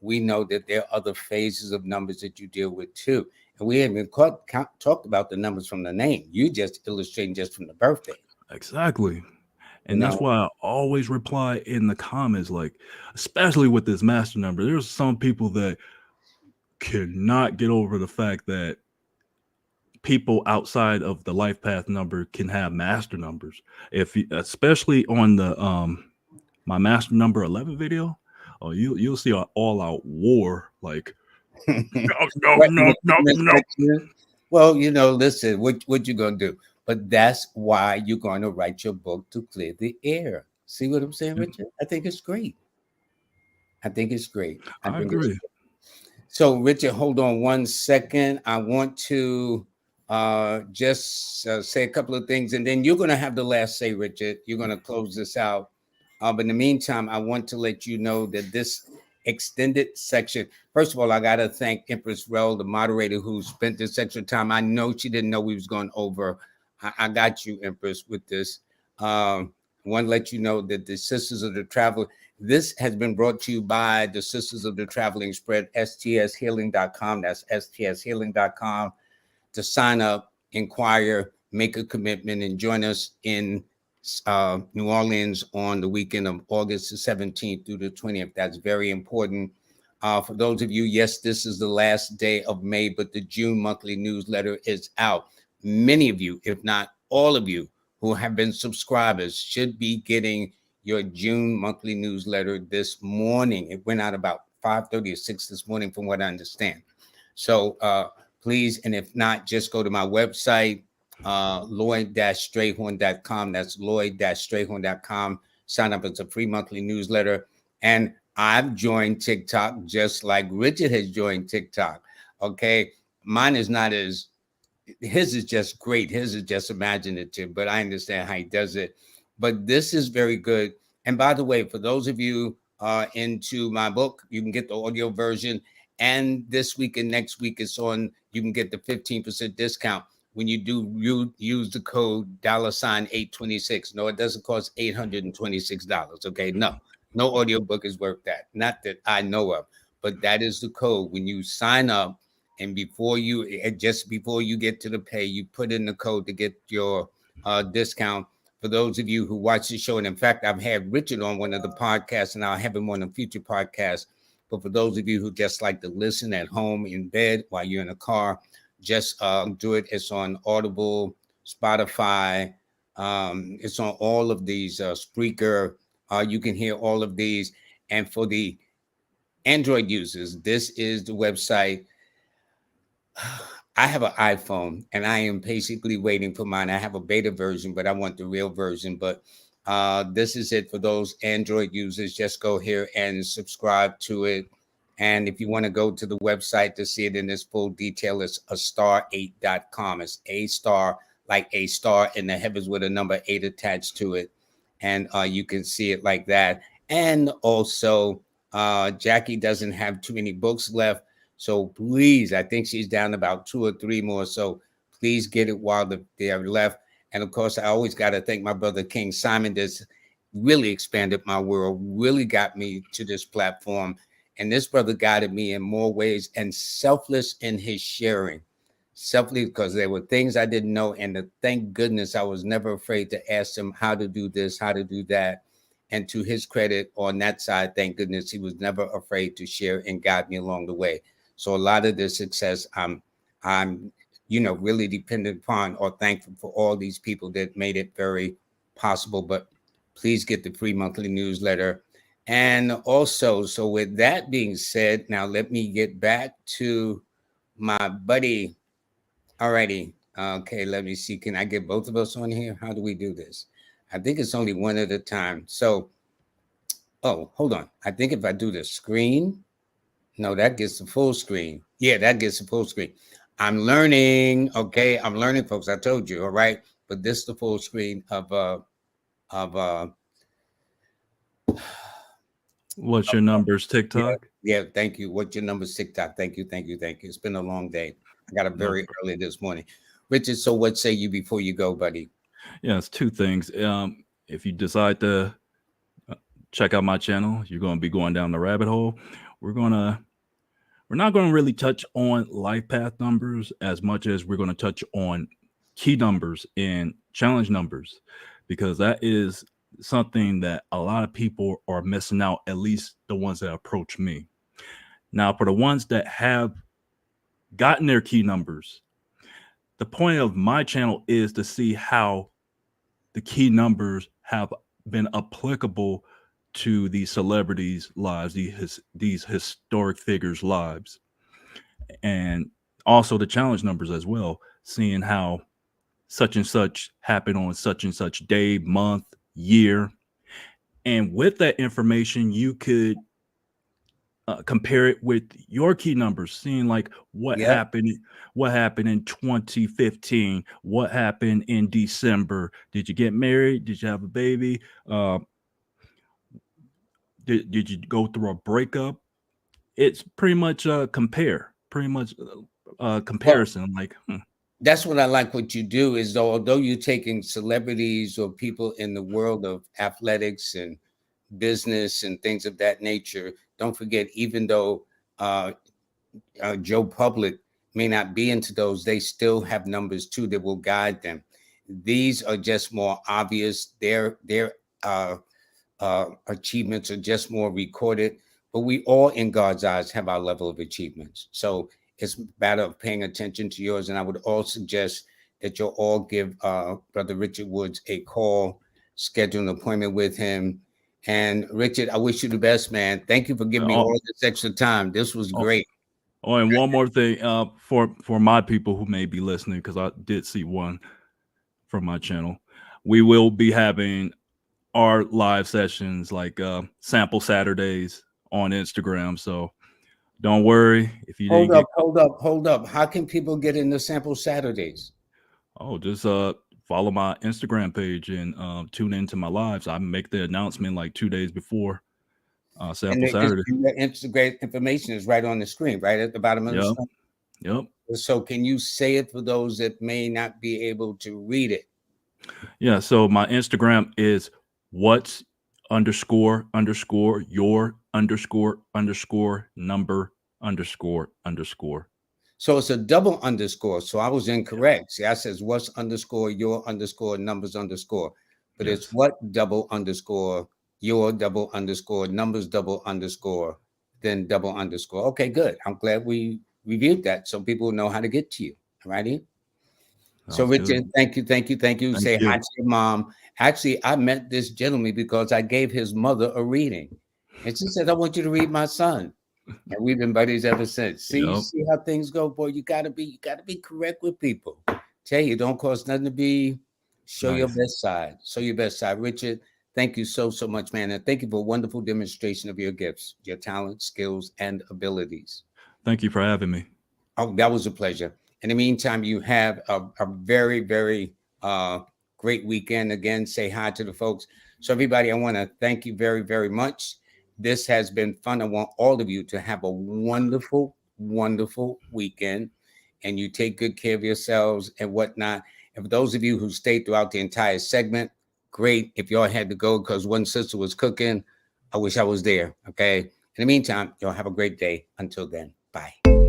we know that there are other phases of numbers that you deal with too. And we haven't talked about the numbers from the name. You just illustrating just from the birthday. exactly. And You that's know, why I always reply in the comments, like, especially with this master number. There's some people that cannot get over the fact that people outside of the life path number can have master numbers. If you, especially on the my master number 11 video, oh, you'll see an all out war. Like, no. Well, listen, what you gonna do? But that's why you're going to write your book, to clear the air. See what I'm saying, Richard? I think it's great. I think it's great. I agree. So, Richard, hold on one second. I want to just say a couple of things, and then you're going to have the last say, Richard. You're going to close this out. But in the meantime, I want to let you know that this extended section, first of all, I got to thank Empress Rel, the moderator, who spent this extra time. I know she didn't know we was going over. I got you, Empress, with this. I want to let you know that the Sisters of the Traveler, this has been brought to you by the Sisters of the Traveling Spread, stshealing.com. That's stshealing.com. To sign up, inquire, make a commitment, and join us in New Orleans on the weekend of August the 17th through the 20th. That's very important. For those of you, yes, this is the last day of May, but the June monthly newsletter is out. Many of you, if not all of you, who have been subscribers should be getting your June monthly newsletter this morning. It went out about 5:30 or 6 this morning, from what I understand. So please, and if not, just go to my website, lloyd-strayhorn.com. That's lloyd-strayhorn.com. Sign up as a free monthly newsletter. And I've joined TikTok just like Richard has joined TikTok. Okay. Mine is not as, his is just great. His is just imaginative, but I understand how he does it. But this is very good. And by the way, for those of you into my book, you can get the audio version. And this week and next week it's on, you can get the 15% discount when you do use the code $826. No, it doesn't cost $826. Okay. No audiobook is worth that. Not that I know of, but that is the code. When you sign up, and just before you get to the pay, you put in the code to get your discount. For those of you who watch the show, and in fact, I've had Richard on one of the podcasts, and I'll have him on a future podcast. But for those of you who just like to listen at home, in bed, while you're in a car, just do it. It's on Audible, Spotify. It's on all of these, Spreaker. You can hear all of these. And for the Android users, this is the website. I have an iPhone, and I am basically waiting for mine. I have a beta version, but I want the real version. But this is it for those Android users. Just go here and subscribe to it. And if you want to go to the website to see it in its full detail, it's astar8.com. It's a star, like a star in the heavens with a number 8 attached to it. And you can see it like that. And also, Jackie doesn't have too many books left. So please, I think she's down about 2 or 3 more. So please get it while they are left. And of course, I always got to thank my brother King Simon. That's really expanded my world, really got me to this platform. And this brother guided me in more ways, and selfless in his sharing. Selfless because there were things I didn't know. And thank goodness I was never afraid to ask him how to do this, how to do that. And to his credit on that side, thank goodness he was never afraid to share and guide me along the way. So a lot of the success I'm really dependent upon or thankful for all these people that made it very possible. But please get the free monthly newsletter. And also, so with that being said, now let me get back to my buddy. Alrighty. Okay, let me see. Can I get both of us on here? How do we do this? I think it's only one at a time. So, hold on. I think if I do the screen, no, that gets the full screen. Yeah, that gets the full screen. I'm learning. Okay, I'm learning, folks. I told you. All right, but this is the full screen of What's your numbers, TikTok? Yeah, thank you. What's your numbers, TikTok? Thank you. It's been a long day. I got up very early this morning. Richard, so what say you before you go, buddy? Yeah, it's 2 things. If you decide to check out my channel, you're going to be going down the rabbit hole. We're not going to really touch on life path numbers as much as we're going to touch on key numbers and challenge numbers, because that is something that a lot of people are missing out, at least the ones that approach me. Now, for the ones that have gotten their key numbers, the point of my channel is to see how the key numbers have been applicable to these celebrities' lives, these historic figures' lives, and also the challenge numbers as well, seeing how such and such happened on such and such day, month, year. And with that information, you could compare it with your key numbers, seeing like what happened in 2015, what happened in December. Did you get married? Did you have a baby? Did you go through a breakup? It's pretty much comparison. That's what I like. What you do is, although you're taking celebrities or people in the world of athletics and business and things of that nature, don't forget, even though Joe Public may not be into those, they still have numbers too that will guide them. These are just more obvious. Their achievements are just more recorded. but we all in God's eyes have our level of achievements. So it's a matter of paying attention to yours. And I would all suggest that you'll all give Brother Richard Woods a call, schedule an appointment with him. And Richard, I wish you the best, man. Thank you for giving me all this extra time. This was great. Oh, and one more thing, for my people who may be listening, because I did see one from my channel, we will be having our live sessions, like sample Saturdays on Instagram. So don't worry if you Hold didn't up, hold up. How can people get into Sample Saturdays? Oh, just follow my Instagram page and tune into my lives. I make the announcement like 2 days before sample Saturday. And the Instagram information is right on the screen, right at the bottom of the screen. Yep. So can you say it for those that may not be able to read it? Yeah. So my Instagram is what's underscore your underscore number underscore. So it's a double underscore. So I was incorrect. See, I says what's underscore your underscore numbers underscore, but Yes. it's what double underscore your double underscore numbers double underscore then double underscore. Okay, good. I'm glad we reviewed that so people know how to get to you. All righty. So Richard, thank you. Say hi to your mom. Actually, I met this gentleman because I gave his mother a reading, and she said, "I want you to read my son." And we've been buddies ever since. See, see how things go, boy. You gotta be correct with people. Tell you, don't cost nothing to be. Show your best side. Show your best side, Richard. Thank you so much, man, and thank you for a wonderful demonstration of your gifts, your talents, skills, and abilities. Thank you for having me. Oh, that was a pleasure. In the meantime, you have a very, very great weekend. Again, say hi to the folks. So, everybody, I want to thank you very, very much. This has been fun. I want all of you to have a wonderful, wonderful weekend, and you take good care of yourselves and whatnot. And for those of you who stayed throughout the entire segment, great. If y'all had to go because one sister was cooking, I wish I was there. Okay. In the meantime, y'all have a great day. Until then, bye.